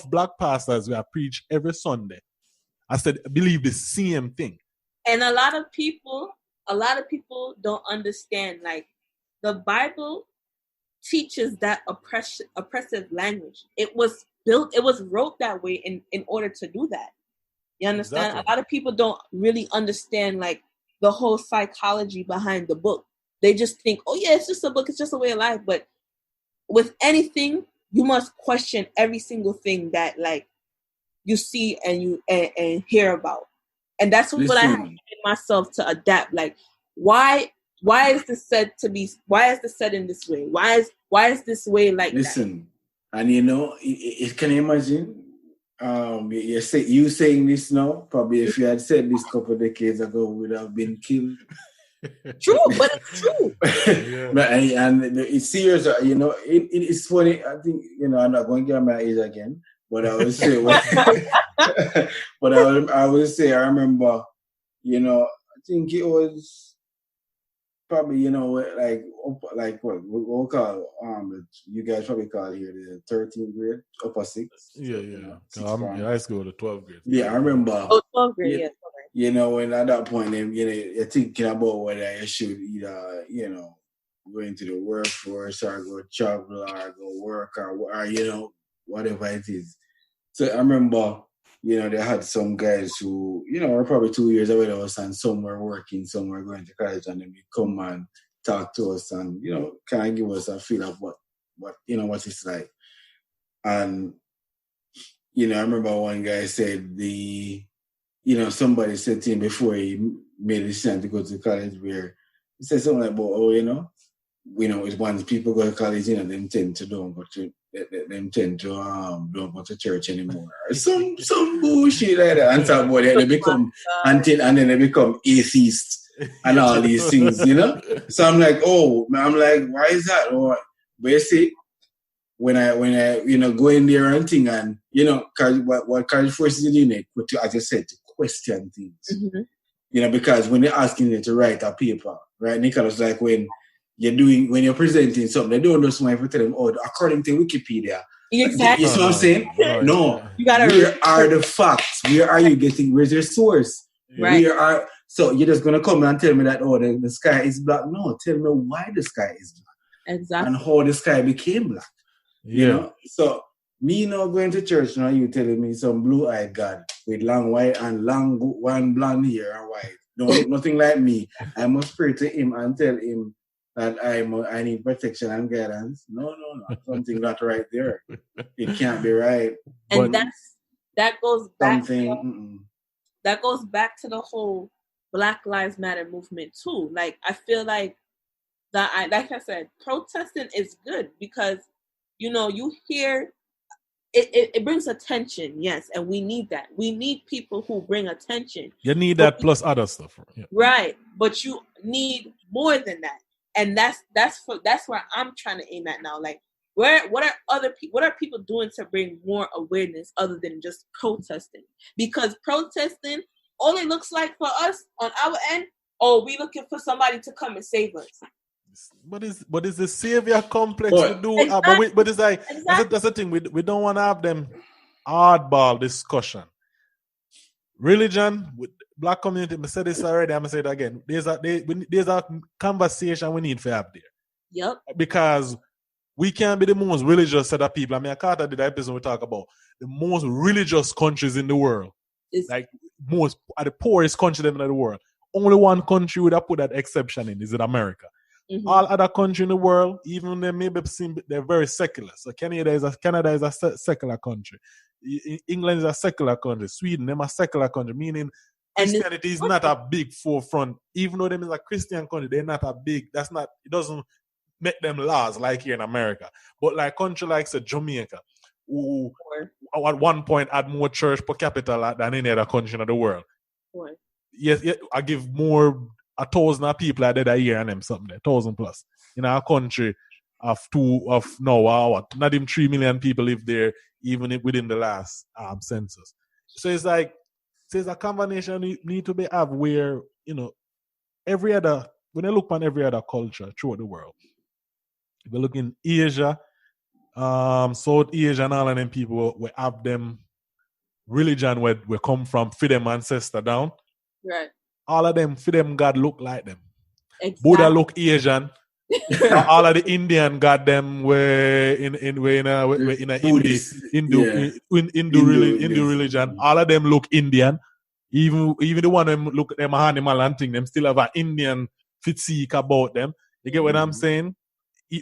black pastors we are preach every Sunday. I said, believe the same thing. And a lot of people don't understand, like, the Bible teaches that oppressive language. It was wrote that way in order to do that. You understand? Exactly. A lot of people don't really understand, like, the whole psychology behind the book. They just think, oh yeah, it's just a book, it's just a way of life. But with anything, you must question every single thing that, like, you see and hear about. And that's what I have to get myself to adapt. Like, why is this said in this way? Why is this way like that? And you know, can you imagine? You saying this now, probably if you had said this a couple of decades ago, would have been killed. True, but it's true. Yeah. And it's serious, you know. It's funny. I think, you know, I'm not going to get my age again, but I would say, I remember, you know, I think it was probably, you know, like what we'll call you guys probably call here the 13th grade, upper 6. Yeah. You know, high school, the 12th grade. Yeah, I remember. 12th grade, yeah. You know, when at that point, you know, you're thinking about whether you should either, you know, go into the workforce or go travel or go work or you know, whatever it is. So I remember, you know, they had some guys who, you know, were probably 2 years away from us, and some were working, some were going to college, and then we come and talk to us and, you know, kind of give us a feel of what you know, what it's like. And, you know, I remember one guy said you know, somebody said to him before he made a decision to go to college, where he said something like, oh, you know, it's once people go to college, you know, them tend to don't go to church anymore. Some bullshit like that. And so about it, they become and then they become atheists and all these things, you know. So I'm like, why is that? Or but you see, when I you know, go in there and thing, and you know, what college forces you in it, as you said, to question things. Mm-hmm. You know, because when they're asking you to write a paper, right, Nicholas, like when you're presenting something, they don't just want to tell them, according to Wikipedia. Exactly. You see what I'm saying? No. You gotta where are the facts? Where are you getting? Where's your source? Right. So you're just gonna come and tell me that the sky is black? No, tell me why the sky is black. Exactly. And how the sky became black. Yeah. You know? So me now going to church now, you telling me some blue-eyed God with long white and long one blonde hair and white. No, nothing like me. I must pray to him and tell him that I need protection and guidance. No. Something not right there. It can't be right. And that goes back to the whole Black Lives Matter movement too. Like, I feel like like I said, protesting is good because, you know, you hear it brings attention, yes, and we need that. We need people who bring attention. You need that plus other stuff. Yeah. Right. But you need more than that. And that's where I'm trying to aim at now. Like, what are people doing to bring more awareness other than just protesting? Because protesting only looks like for us on our end, we looking for somebody to come and save us. But is the savior complex to do? Exactly. But it's like that's the thing. We don't want to have them hardball discussion. religion with black community, I said this already, I'm gonna say it again. There's a conversation we need to have there. Yep. Because we can't be the most religious set of people. I mean, Carter did that episode we talk about the most religious countries in the world. Like the poorest country in the world. Only one country would have put that exception in, is it America? Mm-hmm. All other countries in the world, even they maybe seem they're very secular. So Canada is a secular country. England is a secular country. Sweden, they're a secular country, meaning Christianity is not a big forefront. Even though them is a Christian country, they're not a big. It doesn't make them laws like here in America. But like country like say Jamaica, who at one point had more church per capita than any other country in the world. Yes, I give more 1,000 people are dead a year and them something there, 1,000 plus. In our country not even 3 million people live there, even within the last census. So it's like there's a combination need to be have where, every other, when I look on every other culture throughout the world, if we look in Asia, South Asia and all of them people, we have them religion where we come from, for them ancestor down. Right. All of them, for them God look like them. Exactly. Buddha look Asian. All of the Indian got them where in Hindu religion. All of them look Indian. Even the one them look them animal and thing, them still have an Indian physique about them. You get what I'm saying?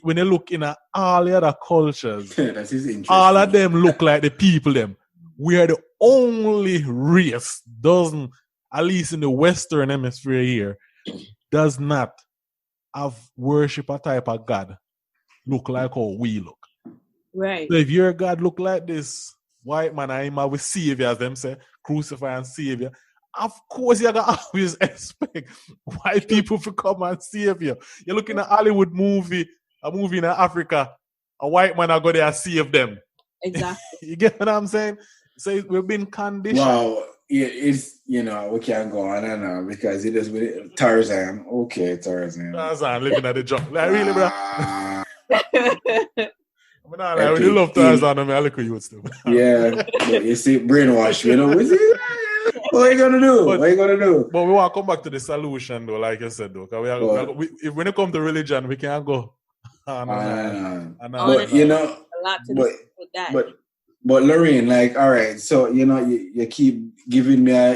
When you look in all the other cultures, that is interesting. All of them look like the people them. We are the only race doesn't, at least in the Western hemisphere here, does not have worship a type of God look like how we look. Right. So if your God look like this, white man, I'm with savior, as them say, crucify and savior. Of course, you're gonna always expect white people to come and save you. You're looking at Hollywood a movie in Africa, a white man are go there and save them. Exactly. You get what I'm saying? So we've been conditioned. Wow. It's, we can't go on and on because it is with Tarzan. Okay, Tarzan. Tarzan living at the jungle. Like, really, bro? I really love Tarzan. I look at you still. Yeah. But you see, brainwash, what are you going to do? But we want to come back to the solution, though, like you said, though. If when it comes to religion, we can't go. But Lorraine, like, all right, so you keep giving me a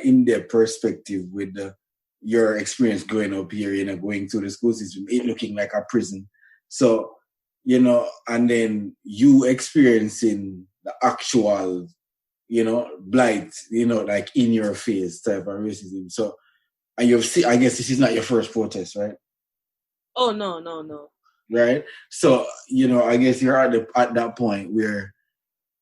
in-depth perspective with your experience growing up here, going through the school system, it looking like a prison. So, and then you experiencing the actual, blight, like in your face type of racism. So, and you've seen, I guess this is not your first protest, right? Oh, no. Right? So, I guess you're at that point where,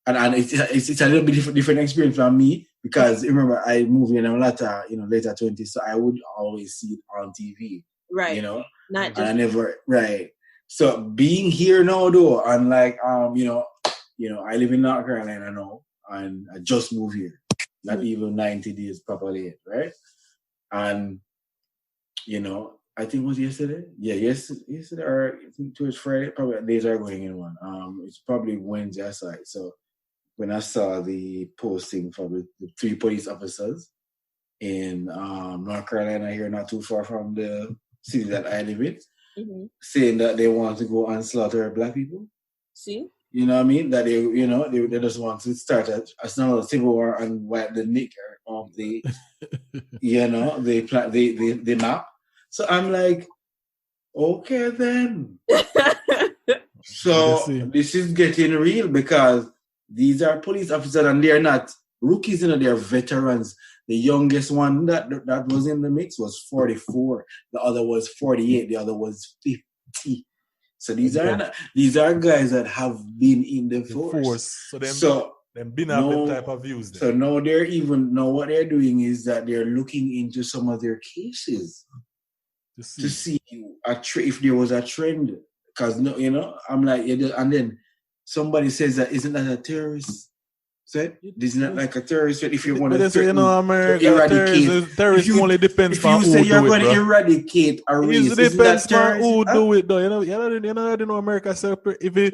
and it's a little bit different experience for me because remember I moved in a later 20s, so I would always see it on TV. Right. Not just. And I never, right. So being here now though, and like I live in North Carolina now, and I just moved here, not even 90 days properly yet, right? And I think it was yesterday. Yeah, yesterday or I think it was Friday. Probably days are going in one. It's probably Wednesday aside. So when I saw the posting for the 3 police officers in North Carolina here, not too far from the city that I live in, saying that they want to go and slaughter black people. See? You know what I mean? That they just want to start a civil war and wipe the nick of the the map. So I'm like, okay then. So this is getting real because these are police officers and they're not rookies, they're veterans. The youngest one that was in the mix was 44. The other was 48. The other was 50. So these are guys that have been in the force. So them been have them type of views. Then. So now what they're doing is that they're looking into some of their cases to see if there was a trend. Because I'm like, and then somebody says that isn't that a terrorist? So this is not like a terrorist threat. If you're going to threaten America, to eradicate, terrorist only depends if you on say who you're do going it, to eradicate a race, it isn't depends that terrorist? on who do it, though. You know America separate. If it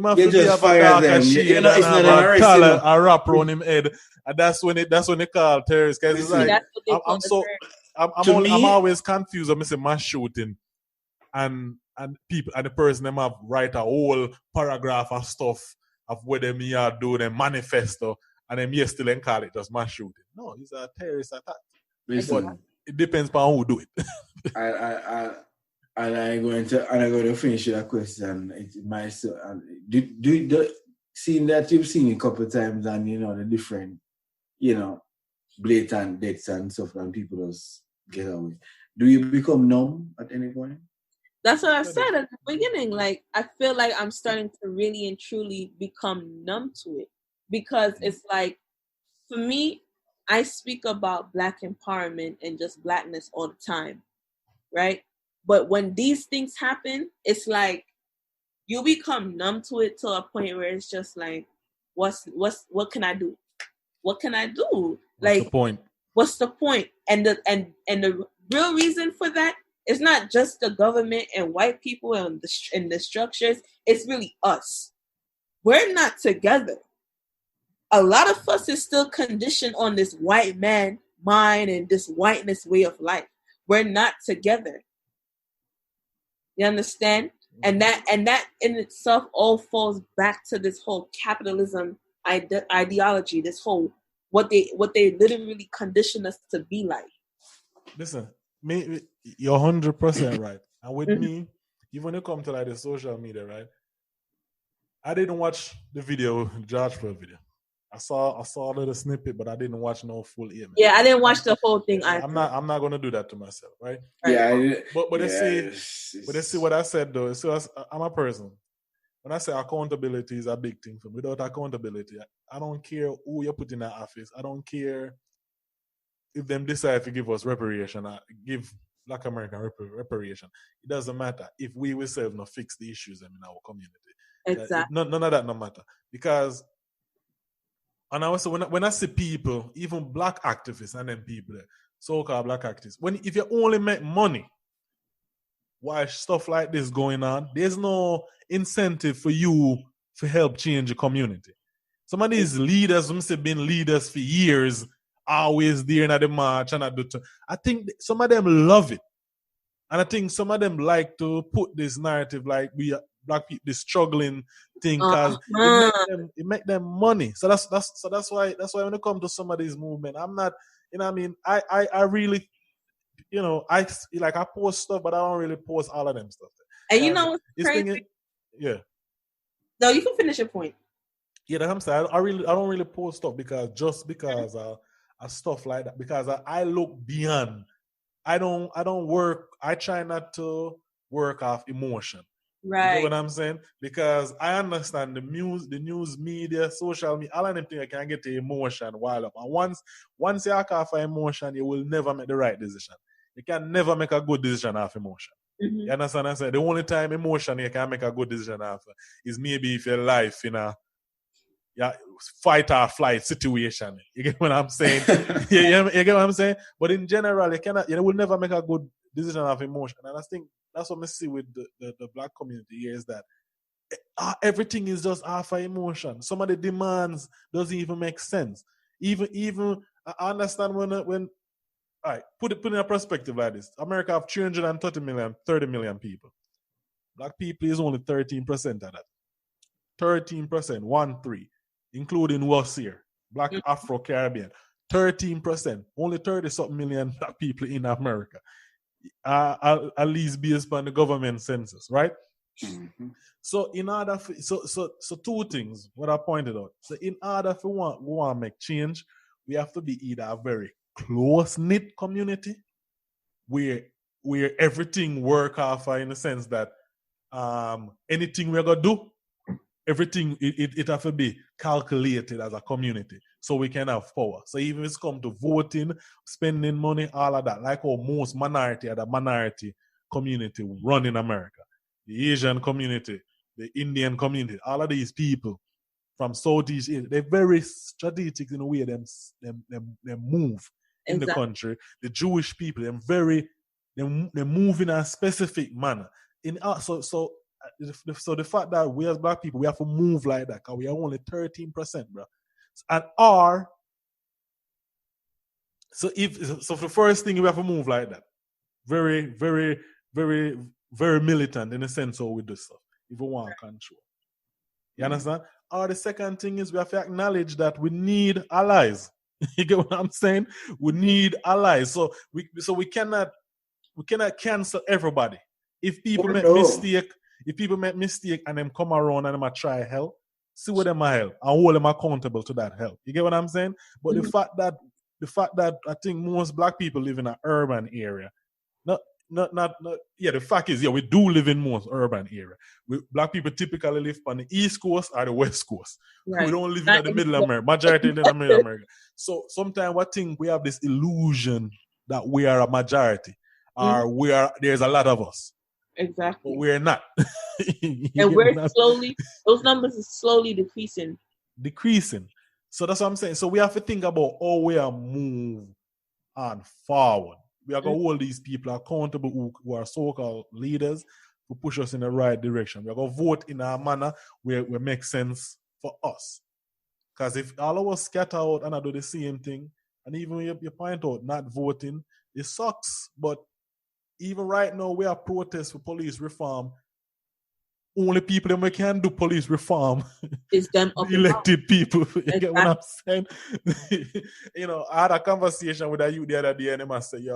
must you be just a fire darker them. shade You know, and it's not have an a arrest, collar, a wrap around him head, and that's when they call terrorists. Because it's like That's what they call I'm always confused. I'm missing mass shooting, and people and the person them have write a whole paragraph of stuff of what them here do them manifesto, and them here still call it just mass shooting. No, it's a terrorist attack. Listen, but it depends on who do it. I'm going to finish that question. Seeing that you've seen it a couple of times, and you know the different, blatant deaths and stuff, and people just get away. Do you become numb at any point? That's what I said at the beginning. Like, I feel like I'm starting to really and truly become numb to it, because it's like, for me, I speak about Black empowerment and just Blackness all the time, right? But when these things happen, it's like you become numb to it to a point where it's just like, what can I do? What can I do? What's the point? What's the point? And the real reason for that is not just the government and white people and the structures. It's really us. We're not together. A lot of us is still conditioned on this white man mind and this whiteness way of life. We're not together. You understand? And that in itself all falls back to this whole capitalism ideology, this whole what they literally condition us to be like. Listen, you're 100% right. And with me, even when it comes to like the social media, right? I didn't watch the video, George Floyd video. I saw a little snippet, but I didn't watch no full image. Yeah, I didn't watch the whole thing. I'm not gonna do that to myself, right? Yeah, but let's see what I said though. So I'm a person. When I say accountability is a big thing for me. Without accountability, I don't care who you put in that office. I don't care if them decide to give us reparation, give Black American reparation. It doesn't matter if we ourselves not fix the issues in our community. Exactly. None of that no matter. Because, and also when I see people, even Black activists and them people, so-called Black activists, if you only make money, why stuff like this going on, there's no incentive for you to help change the community. Some of these leaders, have been leaders for years, always there in the march and I think some of them love it. And I think some of them like to put this narrative like we are Black people, this struggling thing, because it make them money. So that's why when it comes to some of these movements, I'm not, I really, I post stuff, but I don't really post all of them stuff. And you know what's crazy? Yeah. No, you can finish your point. Yeah, that's what I'm saying. I don't really post stuff because stuff like that, because I look beyond. I don't work. I try not to work off emotion. Right. You know what I'm saying? Because I understand the news media, social media, all of them things I can get the emotion while up. And once you off for emotion, you will never make the right decision. You can never make a good decision off emotion. Mm-hmm. You understand what I'm saying? The only time emotion you can make a good decision after is maybe if your life in a fight or flight situation. You get what I'm saying? you get what I'm saying? But in general, you will never make a good decision of emotion. And I think that's what I see with the Black community here, is that everything is just half of emotion. Some of the demands doesn't even make sense. Even I understand when all right, put it in a perspective like this. America have 330 million people. Black people is only 13% of that. 13%, 1-3, including us here. Black Afro-Caribbean. 13%, only 30-something million Black people in America. At least based on the government census, right? Mm-hmm. So in order for, so two things what I pointed out. So in order for we want to make change, we have to be either a very close-knit community where everything work off in the sense that anything we're gonna do, everything it have to be calculated as a community so we can have power. So even if it's come to voting, spending money, all of that, like how most minority community run in America. The Asian community, the Indian community, all of these people, from Southeast Asia. They're very strategic in the way them move in the country. The Jewish people, they move in a specific manner. So the fact that we as black people, we have to move like that because we are only 13%, bro. And so for the first thing, we have to move like that. Very, very, very, very militant in the sense of we do stuff. If we want control. You understand? Or the second thing is we have to acknowledge that we need allies. You get what I'm saying? We need allies. So we cannot cancel everybody. If people make mistake and them come around and them try help, see what them help and hold them accountable to that help. You get what I'm saying? But the fact that I think most black people live in an urban area. The fact is, we do live in most urban area. Black people typically live on the East Coast or the West Coast. Right. We don't live in the middle of America. Majority in the middle of America. So sometimes I think we have this illusion that we are a majority. Or there's a lot of us. Exactly. But we're not. And those numbers are slowly decreasing. So that's what I'm saying. So we have to think about how we are move on forward. We are going to hold these people accountable who are so-called leaders to push us in the right direction. We are going to vote in a manner where it makes sense for us. Because if all of us scatter out and I do the same thing, and even when you point out not voting, it sucks. But even right now, we are protests for police reform. Only people that we can do police reform is them elected people. You get what I'm saying? I had a conversation with a youth the other day and they say,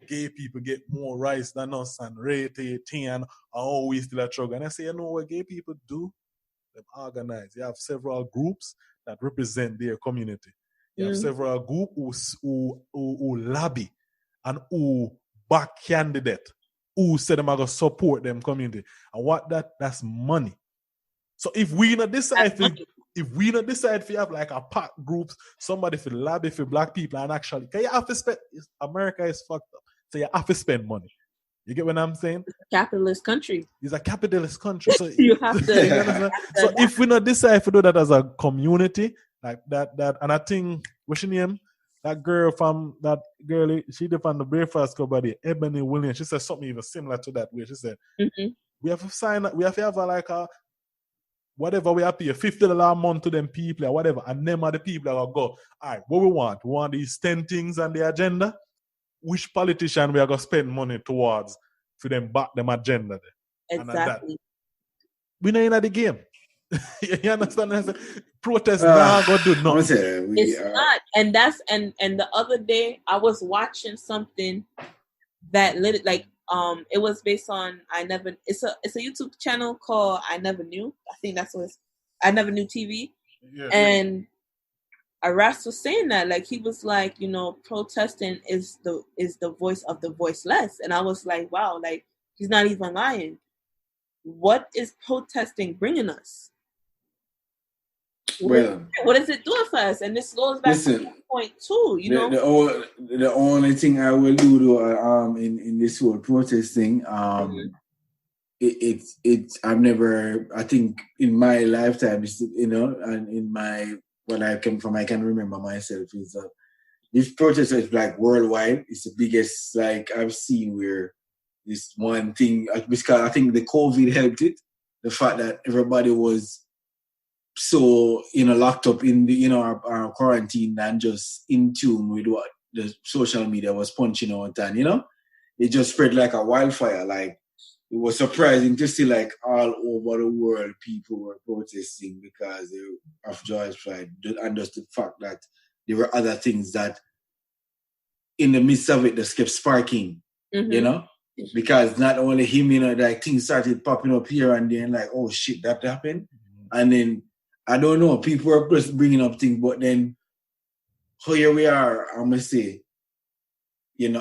gay people get more rights than us and rate 10 and always still a struggle. And I say, what gay people do? They organize. You have several groups that represent their community. You have several groups who lobby and who back candidate. Who said them are going to support them community. And that's money. So if we not decide if you have like a pack groups, somebody for lobby for black people and actually, you have to spend, America is fucked up. So you have to spend money. You get what I'm saying? It's a capitalist country. It's a capitalist country. So you have to. So if we not decide to do that as a community, like that, and I think, what's your name? That girl, she did on the Breakfast Club, Ebony Williams. She said something even similar to that, where she said, we have to sign up, we have to have whatever we have to pay, $50 a month to them people or whatever, and them are the people that will go, all right, what we want? We want these 10 things on the agenda. Which politician we are going to spend money towards for them back them agenda there? Exactly. We not in the game. You understand? Protest now go do nothing. It's not, and that's and the other day I was watching something that it was based on it's a YouTube channel called I Never Knew. I think that's what it's I Never Knew TV. Yeah. And Aras was saying that, like, he was like, protesting is the voice of the voiceless, and I was like, wow, like he's not even lying. What is protesting bringing us? Well, what is it doing for us? And this goes back to point two. The only thing I will do though, in this whole protest thing, I've never, I think in my lifetime, and in my what I can remember myself is this protest is like worldwide. It's the biggest like I've seen where this one thing, because I think the COVID helped it. The fact that everybody was so, locked up in the, our quarantine and just in tune with what the social media was punching out, and, it just spread like a wildfire. Like, it was surprising to see, like, all over the world people were protesting because of George Floyd, and just the fact that there were other things that in the midst of it just kept sparking, because not only him, like things started popping up here and there, and like, oh shit, that happened. And then, I don't know, people are just bringing up things, but then here we are, I'm going to say,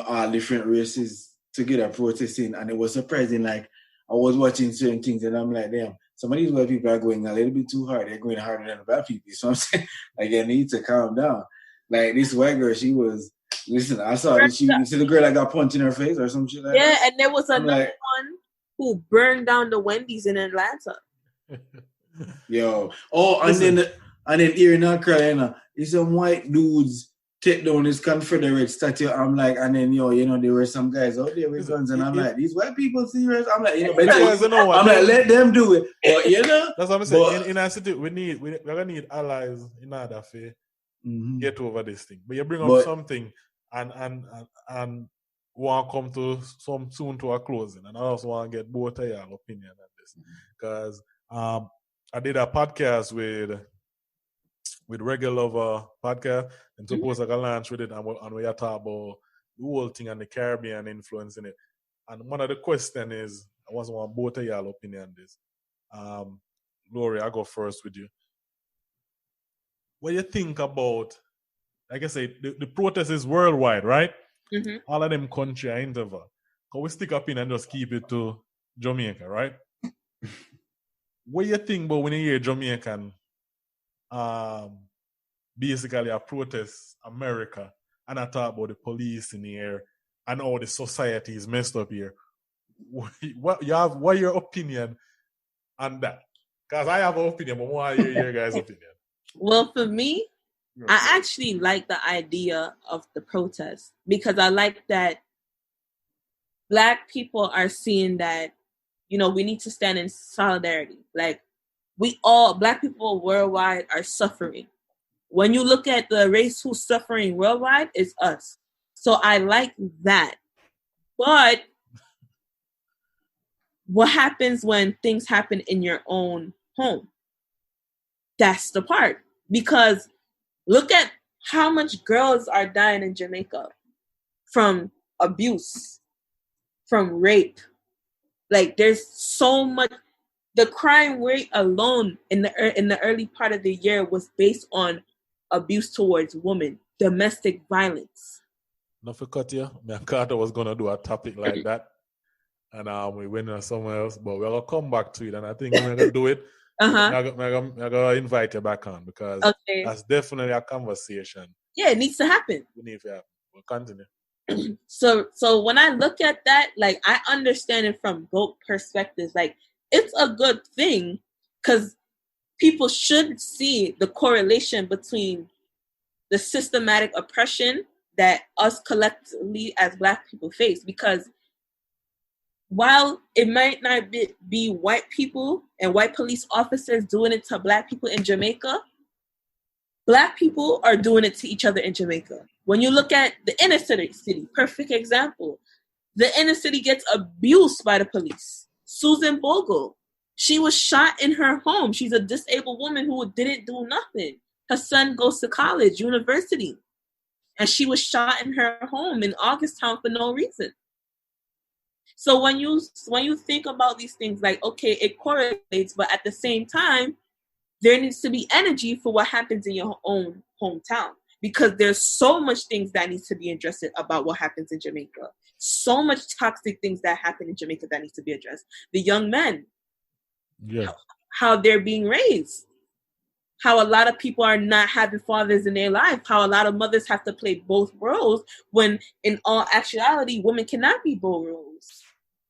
all different races together protesting, and it was surprising. Like, I was watching certain things and I'm like, damn, some of these white people are going a little bit too hard. They're going harder than the black people. So I'm saying, like, I need to calm down. Like, this white girl, she was, listen, I saw that you see the girl that got punched in her face or some shit like that? Yeah, and there was another one who burned down the Wendy's in Atlanta. Yo. Oh, and then here in Accra, it's some white dudes take down this Confederate statue. I'm like, and then there were some guys out there with guns, and I'm like, these white people serious? I'm like, let them do it. But that's what I'm saying. In our city, we're gonna need allies in order to get over this thing. But you bring up something and want to come to some soon to a closing, and I also want to get both of your opinion on this because I did a podcast with Regular Lover podcast, and suppose I can launch with it, and we are talking about the whole thing and the Caribbean influence in it. And one of the questions is, I want both of y'all opinion on this. Lori, I go first with you. What do you think about, like I say, the protest is worldwide, right? Mm-hmm. All of them countries are interval. Can we stick up in and just keep it to Jamaica, right? What do you think about when you hear Jamaican basically a protest America and I talk about the police in here and how the society is messed up here? What your opinion on that? Because I have an opinion, but I want to hear your guys' opinion. Well, for me, I actually like the idea of the protest because I like that Black people are seeing that, we need to stand in solidarity. Like, Black people worldwide are suffering. When you look at the race who's suffering worldwide, it's us. So I like that. But what happens when things happen in your own home? That's the part. Because look at how much girls are dying in Jamaica from abuse, from rape. Like, there's so much. The crime rate alone in the early part of the year was based on abuse towards women, domestic violence. Not for cut you. I thought I was gonna do a topic like that, and we went somewhere else. But we're gonna come back to it, and I think we're gonna do it. I'm gonna invite you back on because that's definitely a conversation. Yeah, it needs to happen. We need to happen. We'll continue. So when I look at that, like, I understand it from both perspectives. Like, it's a good thing because people should see the correlation between the systematic oppression that us collectively as Black people face. Because while it might not be white people and white police officers doing it to Black people in Jamaica, Black people are doing it to each other in Jamaica. When you look at the inner city, perfect example, the inner city gets abused by the police. Susan Bogle, she was shot in her home. She's a disabled woman who didn't do nothing. Her son goes to college, university, and she was shot in her home in Augusttown for no reason. So when you think about these things, like, okay, it correlates, but at the same time, there needs to be energy for what happens in your own hometown. Because there's so much things that needs to be addressed about what happens in Jamaica. So much toxic things that happen in Jamaica that needs to be addressed. The young men, how they're being raised, how a lot of people are not having fathers in their life, how a lot of mothers have to play both roles when in all actuality, women cannot be both roles.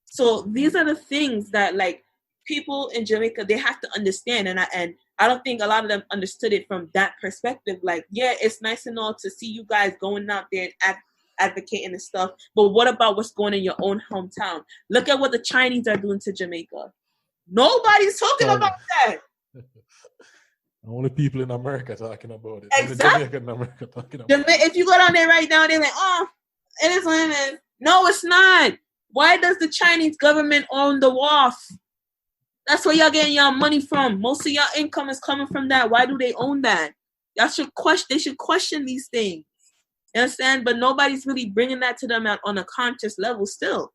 So these are the things that, like, people in Jamaica, they have to understand. And I don't think a lot of them understood it from that perspective. Like, yeah, it's nice and all to see you guys going out there and advocating and stuff. But what about what's going on in your own hometown? Look at what the Chinese are doing to Jamaica. Nobody's talking about that. Only people in America talking about it. Exactly. Jamaica in America talking about it. If you go down there right now, they're like, oh, it is what it is. No, it's not. Why does the Chinese government own the wharf? That's where y'all getting y'all money from. Most of y'all income is coming from that. Why do they own that? Y'all should question. They should question these things. You understand? But nobody's really bringing that to them on a conscious level still,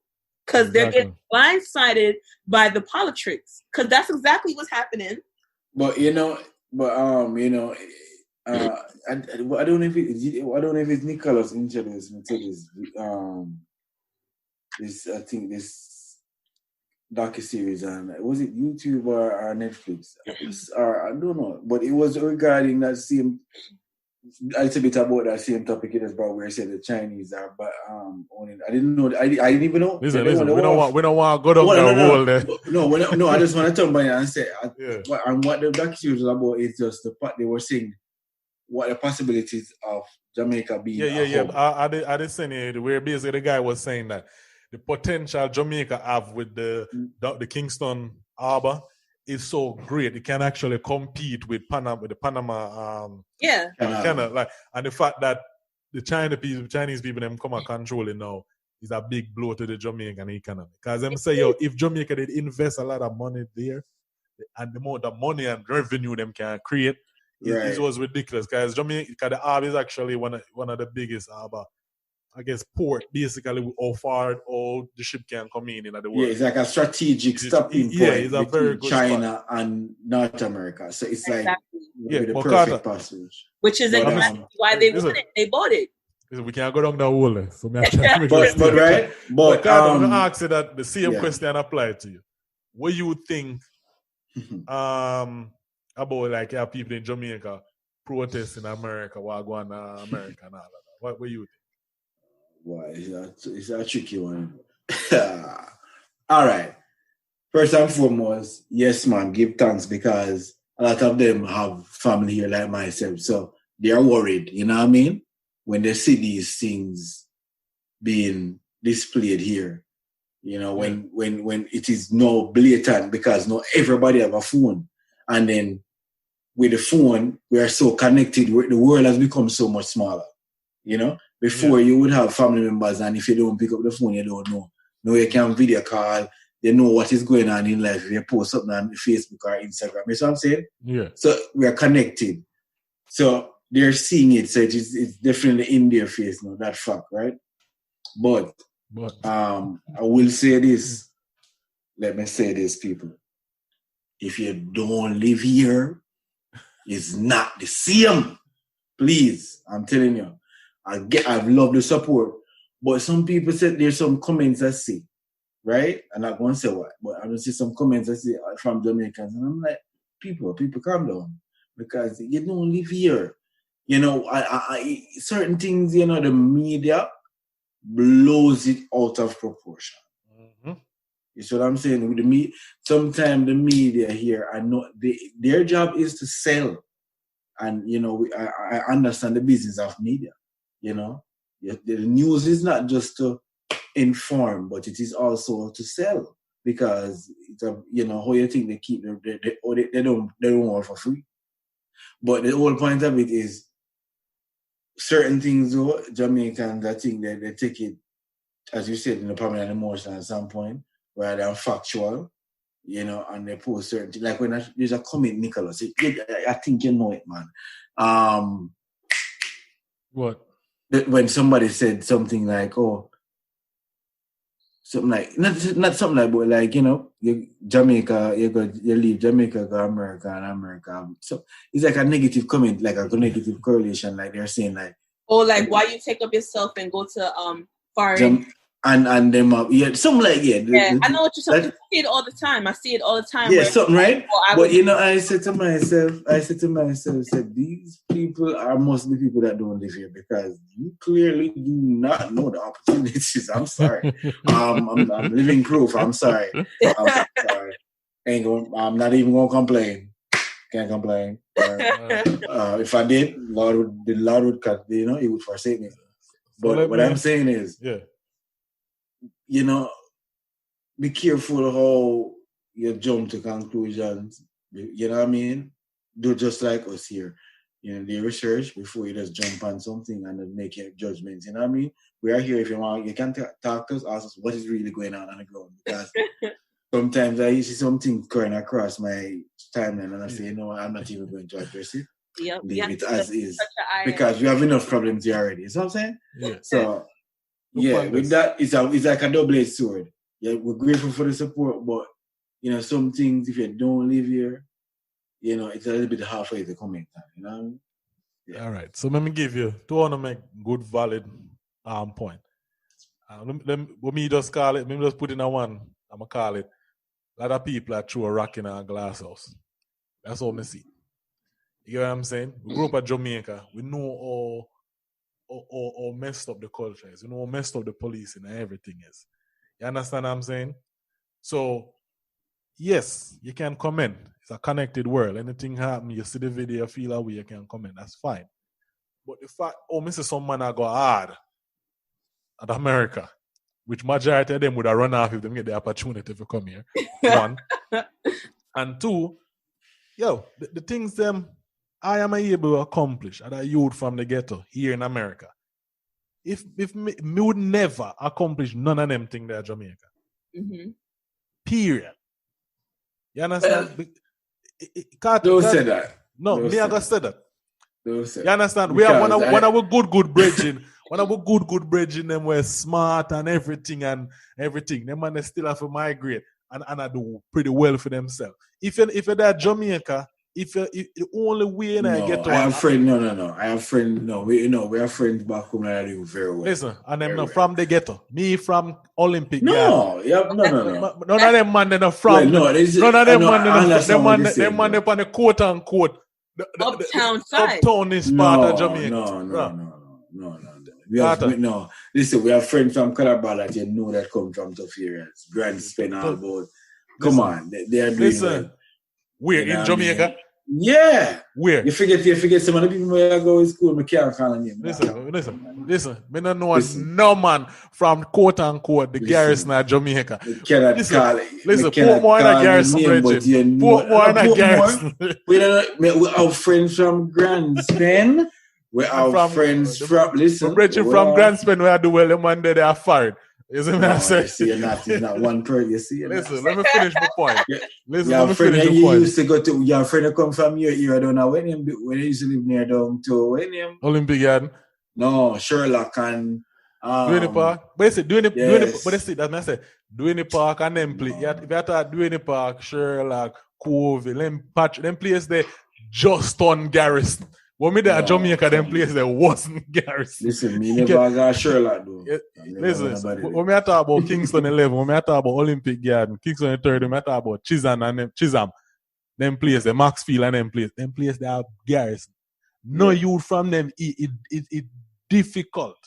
because they're getting blindsided by the politics. Because that's exactly what's happening. But I don't know if it's Nicholas introduced me to this docuseries on, was it YouTube or Netflix? Or I don't know, but it was regarding that same a little bit about that same topic it is about where I said the Chinese are, but owning. I didn't know. I didn't even know. Listen. We don't want to go down the hole there. No. I just want to turn by and say, what the documentary was about is just the part they were saying what the possibilities of Jamaica being a hub. I did saying it where basically the guy was saying that the potential Jamaica have with the Kingston Harbor is so great. It can actually compete with the Panama Canal. And the fact that the Chinese people them come and control it now is a big blow to the Jamaican economy. Because them say, if Jamaica did invest a lot of money there, and the amount of money and revenue them can create, it was ridiculous. Because Jamaica, the harbor is actually one of the biggest harbor, I guess, port, basically, how far all the ship can come in the world. Yeah, it's like a strategic stopping point it's a very good China spot. And North America. So it's like the perfect Carter, passage. Which is exactly why they won it. They bought it. We can't go down the hole. So but right? But I'm going to ask you that the same question applied to you. What you think about like people in Jamaica protesting America while going to America and all that? What do you think? Why it's a tricky one. All right. First and foremost, yes, man, give thanks because a lot of them have family here like myself, so they are worried. You know what I mean? When they see these things being displayed here, you know, when it is no blatant because not everybody have a phone, and then with the phone we are so connected. The world has become so much smaller. You know. Before you would have family members, and if you don't pick up the phone, you don't know. No, you can video call. They know what is going on in life. If you post something on Facebook or Instagram, you know what I'm saying? Yeah. So we are connected. So they're seeing it. So it's definitely in their face now. That fact, right? But I will say this. Let me say this, people. If you don't live here, it's not the same. Please, I'm telling you. I've loved the support, but some people said there's some comments I see, right? I'm not going to say what, but I'm going to see some comments I see from Jamaicans, and I'm like, people calm down, because you don't live here. You know, I certain things, you know, the media blows it out of proportion. Mm-hmm. You see what I'm saying? With sometimes the media here are not, their job is to sell, and you know, I understand the business of media. You know, the news is not just to inform, but it is also to sell, because it's you know, how you think they keep they don't want for free. But the whole point of it is certain things though, Jamaicans, I think that they take it, as you said, probably an emotion at some point rather than factual, you know, and they post certain things. Like when there's a comment, Nicholas, I think you know it, man. What? When somebody said something like, something like, not something like, but like, you know, Jamaica, you leave Jamaica, go America, and America. So it's like a negative comment, like a negative correlation, like they're saying like, like why you take up yourself and go to foreign. And them something like I know what you're saying. I see it all the time. Yeah, something right. But you know, I said to myself, said these people must be people that don't live here, because you clearly do not know the opportunities. I'm sorry. I'm living proof. I'm sorry. I'm sorry. I'm not even gonna complain. Can't complain. If I did, the Lord would cut. You know, He would forsake me. But what I'm saying is, you know, be careful how you jump to conclusions. You know what I mean? Do just like us here. You know, do research before you just jump on something and then make your judgments. You know what I mean? We are here if you want. You can talk to us, ask us what is really going on the ground. Because sometimes I see something going across my timeline and I say, you know what, I'm not even going to address it. Yep. Leave it as is. Because we have enough problems here already. You know what I'm saying? Yeah. So, with that, it's like a double-edged sword. Yeah, we're grateful for the support, but you know, some things, if you don't live here, you know, it's a little bit halfway to comment. You know what I mean? Yeah. All right. So let me give you, to want to make good, valid point. Let me just call it, let me just put in a one, I'm going to call it, a lot of people are throw a rock in a glass house. That's all I see. You know what I'm saying? We grew up at Jamaica. We know how messed up the culture is. We know how messed up the policing and everything is. You understand what I'm saying? So, yes, you can comment. It's a connected world. Anything happen, you see the video, you feel away, you can comment. That's fine. But the fact, Mr. Some man I go hard at America, which majority of them would have run off if they get the opportunity to come here. One. And two, the things them I am able to accomplish as a youth from the ghetto here in America. If me would never accomplish none of them things there in Jamaica. Mm-hmm. Period. You understand? Don't say that. No, Don't me I gotta say that. Don't say You understand? We have one of our good bridging. One of our good bridging them were smart and everything. Them man they still have to migrate and I do pretty well for themselves. If you're that Jamaica, if the only way I get to I have friends. No. I have friends. No, we have friends back home that are doing very well. Listen, and them from the ghetto. Me from Olympic. No. None of them man they from. Well, none of them man them man on the quote unquote uptown side. Uptown is part of Jamaica. No. Listen, we have friends from Calabar that you know that come from tough areas. Grand Spain, all about. Come on, they are doing well. Where in Jamaica? Yeah. Where? You forget some of the people where I go to school, I can't call them. Listen. Me don't know no man from quote unquote the garrison of Jamaica. Cannot call it. Listen, Portmore in a garrison, Portmore in a garrison. We have friends from Grand Spain. We have friends from, listen. Bridging from Grand Spain where I do well, the man there they are fired. You see what I'm saying? You're not one person. You see, listen, let me finish my point. Let me finish the point. Used to go to your friend who come from your area, I don't know when you used to live near down to when you Olympic Garden. No, Sherlock and doing the park. But see, doing the doing the park and then play. If you have to doing the park, Sherlock, Cove, them place there just on garrison. When me there at Jamaica, them place there wasn't garrison. Listen, me never got Sherlock though. Listen, when me talk about Kingston 11, when me talk about Olympic Garden, Kingston 30, when me talk about Chisholm, them place, the Maxfield and them place they are garrison. No youth from them, it difficult.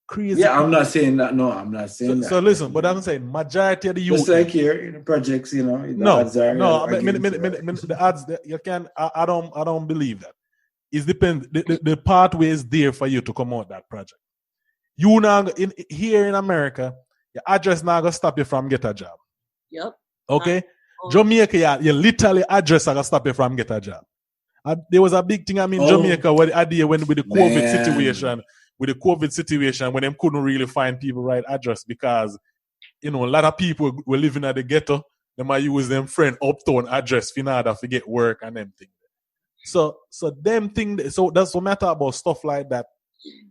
Crazy. Yeah, I'm not saying that. No, I'm not saying that. So listen, but I'm saying majority of the youth. Just like here in the projects, the odds are. The odds you can. I don't believe that. It depends. The pathway is there for you to come out that project. You now here in America, your address now gonna stop you from get a job. Yep. Okay. Jamaica, you literally address gonna stop you from get a job. There was a big thing Jamaica when with the COVID situation when them couldn't really find people right address because a lot of people were living at the ghetto. They might use them friend uptown address in order to get work and them things. So them thing. So that's what matter about stuff like that.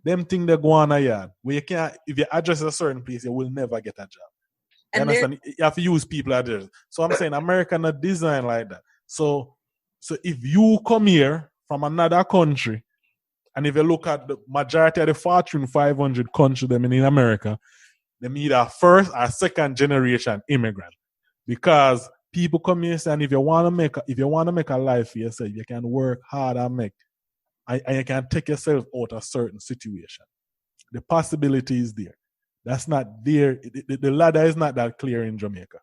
Them thing they go on a yard where you can't. If you address a certain place, you will never get a job. You understand? You have to use people address. So I'm saying America not designed like that. So if you come here from another country, and if you look at the majority of the Fortune 500 countries them in America, they either first or second generation immigrant because people come here and if you want to make a life for yourself, you can work hard and you can take yourself out of certain situation. The possibility is there. That's not there. The ladder is not that clear in Jamaica.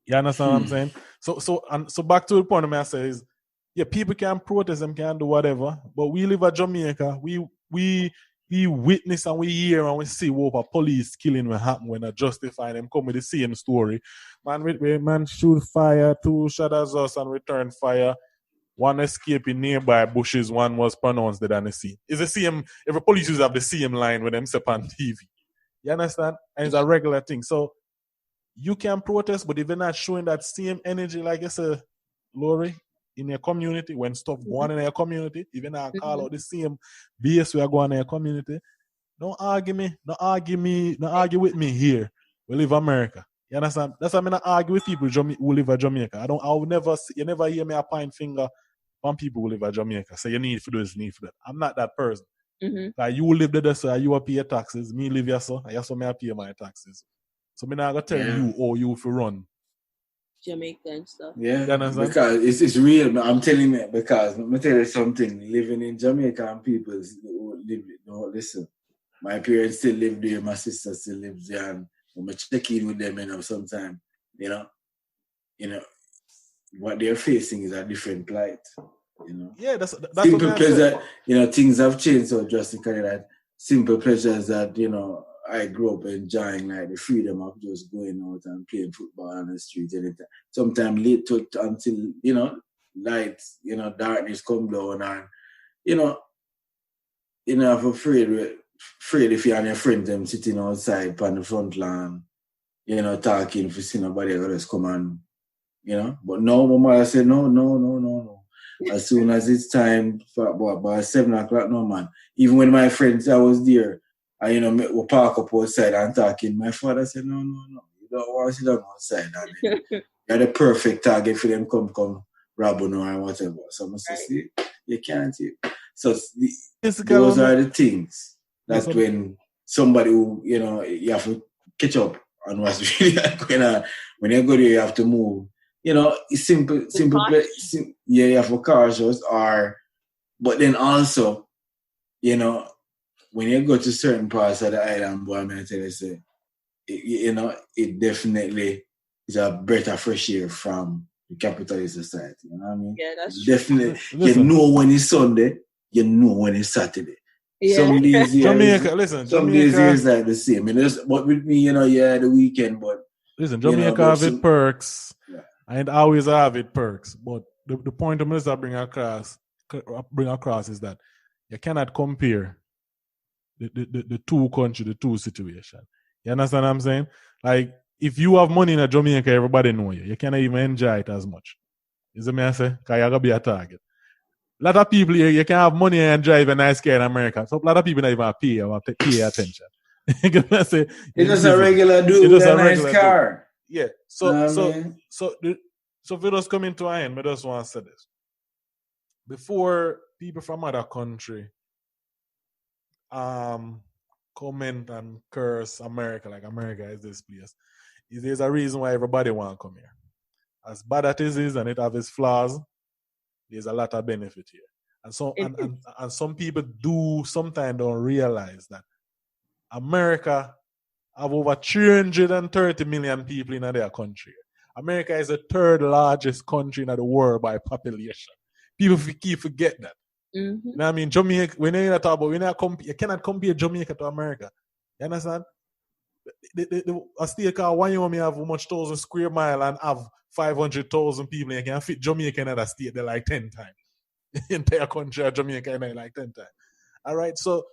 You understand what I'm saying? So back to the point I say is, people can protest and can do whatever, but we live at Jamaica. We witness and we hear and we see what police killing will happen when they justify them come with the same story. Man shoot fire, 2 shot at us and return fire. 1 escape in nearby bushes, 1 was pronounced dead on the scene. It's the same. Every police use have the same line when them step on TV. You understand? And it's a regular thing. So you can protest, but if you're not showing that same energy, like I said, Lori, in your community, when stuff go on in your community, even I call out the same base we are going in your community, don't argue with me here. We live in America. You understand? That's why I not argue with people who live in Jamaica. You never hear me a point finger on people who live in Jamaica. Say you need for this, need for that. I'm not that person. Mm-hmm. Like you live there, so you will pay your taxes. Me live here, so I also may pay my taxes. So me not gonna tell you, you for run. Jamaica and stuff. Yeah, because it's real. I'm telling you, because let me tell you something. Living in Jamaica and people who live, listen. My parents still live there. My sister still lives there, and when I check in with them, sometimes, what they're facing is a different plight. Yeah, that's simple what pleasure. Things have changed so drastically that simple pleasures that I grew up enjoying, like the freedom of just going out and playing football on the street. Sometimes late until lights, darkness come down, and I'm afraid if you and your friends them sitting outside on the front lawn, talking if you see nobody else come on, But no, my mother said no. As soon as it's time for about 7 o'clock, no man. Even when my friends I was there, and we park up outside and talking, my father said, no. You don't want to sit down outside. And you're the perfect target for them come rob you or whatever. So I say, see, you can't. So those are the things that when somebody who, you have to catch up on what's really going on. When you go there, you have to move. It's simple. You have a cautious, but then also, when you go to certain parts of the island, boy, I'm going to tell you, say, it definitely is a breath of fresh air from the capitalist society. You know what I mean? Yeah, that's definitely. You know when it's Sunday, you know when it's Saturday. Yeah. Some days here, Jamaica is like the same. But with me, the weekend, but listen, Jamaica have its perks. Yeah. And always have its perks. But the point of this I bring across is that you cannot compare the two countries, the two situation. You understand what I'm saying? Like, if you have money in Jamaica, everybody know you. You cannot even enjoy it as much. Is what I say? Because you're going to be a target. A lot of people here, you can have money and drive a nice car in America. So a lot of people don't even pay attention. Say, it's just a regular dude with a nice car. Dude. Yeah. So if we just come into an end, I just want to say this. Before people from other country comment and curse America, like America is this place, there's a reason why everybody want to come here. As bad as it is and it has its flaws, there's a lot of benefit here. And so and some people sometimes don't realize that America have over 330 million people in their country. America is the third largest country in the world by population. People keep forget that. Mm-hmm. You know what I mean? Jamaica, you cannot compare Jamaica to America. You understand? A state called Wyoming have how much 1,000 square mile and have 500,000 people. You can fit Jamaica in that state. They're like 10 times. The entire country of Jamaica in like 10 times. All right, so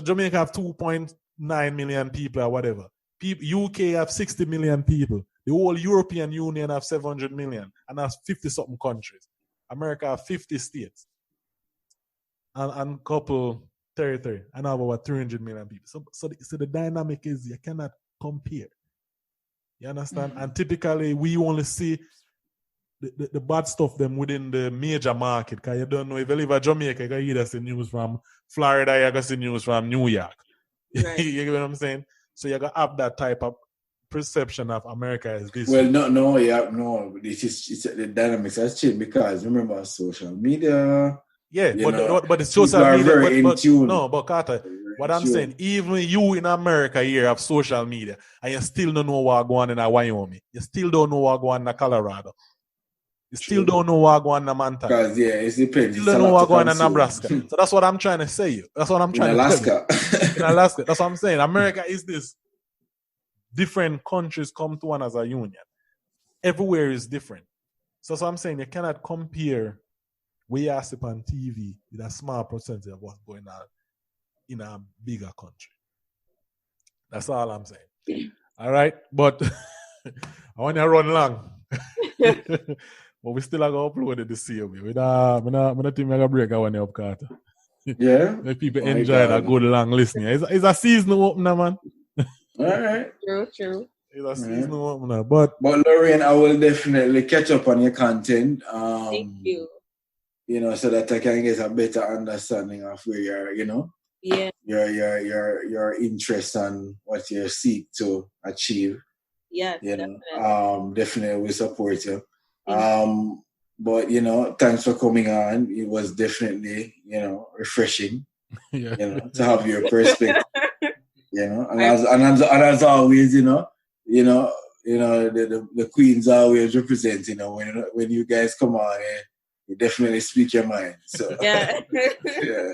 Jamaica have 2.9 million people or whatever. UK have 60 million people. The whole European Union have 700 million, and that's 50-something countries. America have 50 states and couple territory, and have over 300 million people. So the dynamic is you cannot compare. You understand? Mm-hmm. And typically we only see the bad stuff them within the major market, because you don't know if you live in Jamaica, you can either see news from Florida, you can see news from New York. Right. You get what I'm saying? So you got to have that type of perception of America as this. Well, no. It's the dynamics has changed because remember social media. Yeah, but it's social media. Very in tune. No, but Carter, what I'm saying, even you in America here have social media, and you still don't know what's going on in Wyoming. You still don't know what's going on in Colorado. You still don't know what's going on in Montana. Because it depends. You still don't know what's going on in Nebraska. So that's what I'm trying to say. That's what I'm trying to tell you. In Alaska. That's what I'm saying. America is this. Different countries come to one as a union. Everywhere is different. So I'm saying you cannot compare where you sit on TV with a small percentage of what's going on in a bigger country. That's all I'm saying. All right? But I want to run long. But we still are going to upload it this year. I'm not think we're going to break our one up, Carter. Yeah. Let people enjoy that good long listening. It's a seasonal opener, man. All right. True. It's a seasonal opener. But Lorraine, I will definitely catch up on your content. Thank you. So that I can get a better understanding of where your interest and what you seek to achieve. Yes, You know, definitely. definitely we support you. But you know, thanks for coming on. It was definitely, you know, refreshing. Yeah. You know, to have your perspective. You know, and as always, the queens always represent. You know, when you guys come on, you definitely speak your mind. So Yeah. yeah.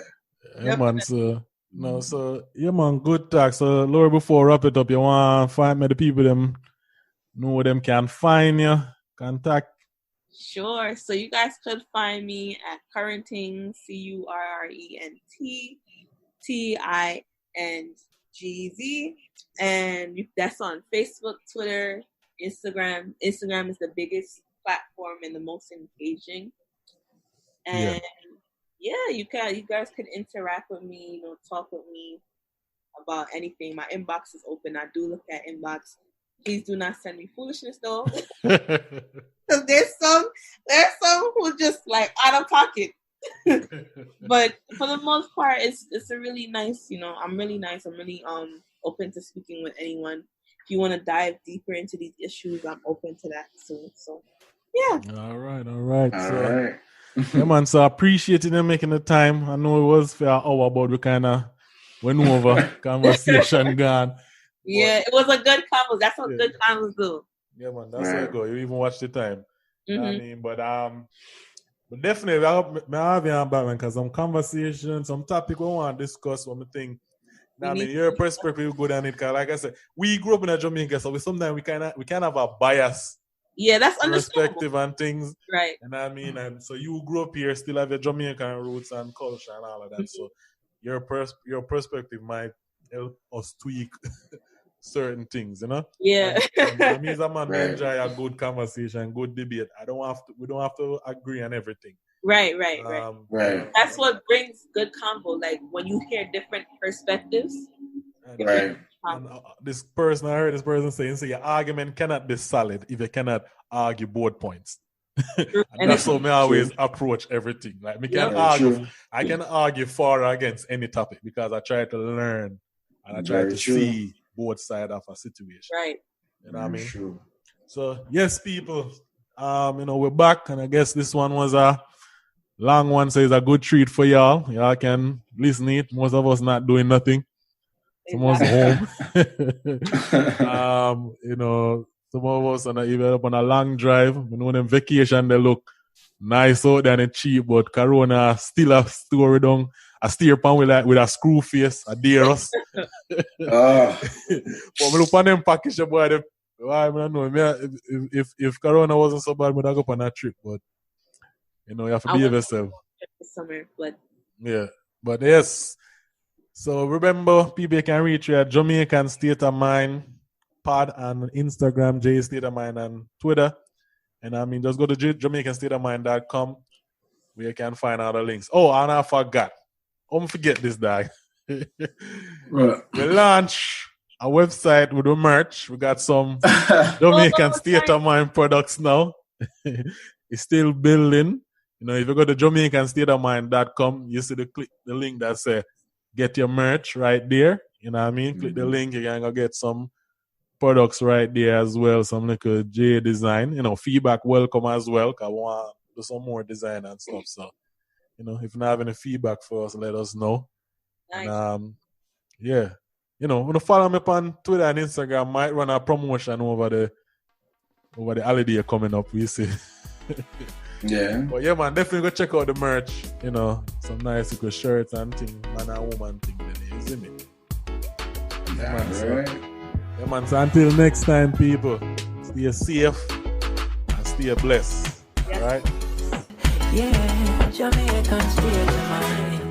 Yeah, man. So yeah, man. Good talk. So, Laura, before we wrap it up, you want to find me the people them know where them can find you, contact. Sure. So you guys could find me at CurrenttingZ, CurrenttingTingz, and that's on Facebook, Twitter, Instagram. Instagram is the biggest platform and the most engaging. And yeah, you guys can interact with me, talk with me about anything. My inbox is open. I do look at inbox. Please do not send me foolishness though. Because there's some who just like out of pocket. But for the most part, it's a really nice, I'm really nice. I'm really open to speaking with anyone. If you want to dive deeper into these issues, I'm open to that soon. So yeah. All right. All right. Yeah, man. So I appreciate you making the time. I know it was for an hour, but we kind of went over conversation gone. Yeah, it was a good convo. That's what good convos do. Yeah, man. That's how it go. You even watch the time. You know what I mean? But definitely, I have you on back, man, because some conversation, some topic we want to discuss, what we think. Your perspective good on it, because like I said, we grew up in a Jamaica, so sometimes we can have a bias. Yeah, that's understandable. Perspective and things. Right. You know what I mean? And so you grew up here, still have your Jamaican roots and culture and all of that. So your perspective might help us tweak certain things, you know? Yeah. And me as a man, I enjoy a good conversation, good debate. We don't have to agree on everything. Right. That's what brings good convo. Like when you hear different perspectives. Right. And I heard this person saying, so your argument cannot be solid if you cannot argue both points. And that's how I always approach everything. Like me can argue, I can argue for or against any topic because I try to learn and I try to see both sides of a situation. Right. You know what I mean? True. So yes, people, we're back, and I guess this one was a long one, so it's a good treat for y'all. Y'all can listen to it. Most of us not doing nothing. Someone's home. Some of us are even up on a long drive. You know, them vacation, they look nice out there and cheap, but Corona still a story down. A steer pan with a screw face, a dare us. But we look on them package, boy. I don't know. If Corona wasn't so bad, we'd go on a trip. But you have to behave yourself. Summer, but yeah, but yes. So remember, people can reach you at Jamaican State of Mind pod on Instagram, J State of Mind, and Twitter. And just go to JamaicanStateOfMind.com where you can find all the links. Oh, and I forgot. Don't forget this, dog. We launch a website with the merch. We got some Jamaican State of Mind products now. It's still building. If you go to JamaicanStateOfMind.com, you see the link that says get your merch right there. You know what I mean? Click the link, you can go get some products right there as well. Some little J design. Feedback welcome as well, because I want to do some more design and stuff. So, if you have any feedback for us, let us know. Nice. And when you follow me up on Twitter and Instagram, might run a promotion over the holiday coming up, we see. Yeah. But yeah, man, definitely go check out the merch. Some nice little shirts and things, man and woman thing. You see me? Yeah, man. So until next time, people, stay safe and stay blessed. All right? Yeah, Jamaican State of Mind.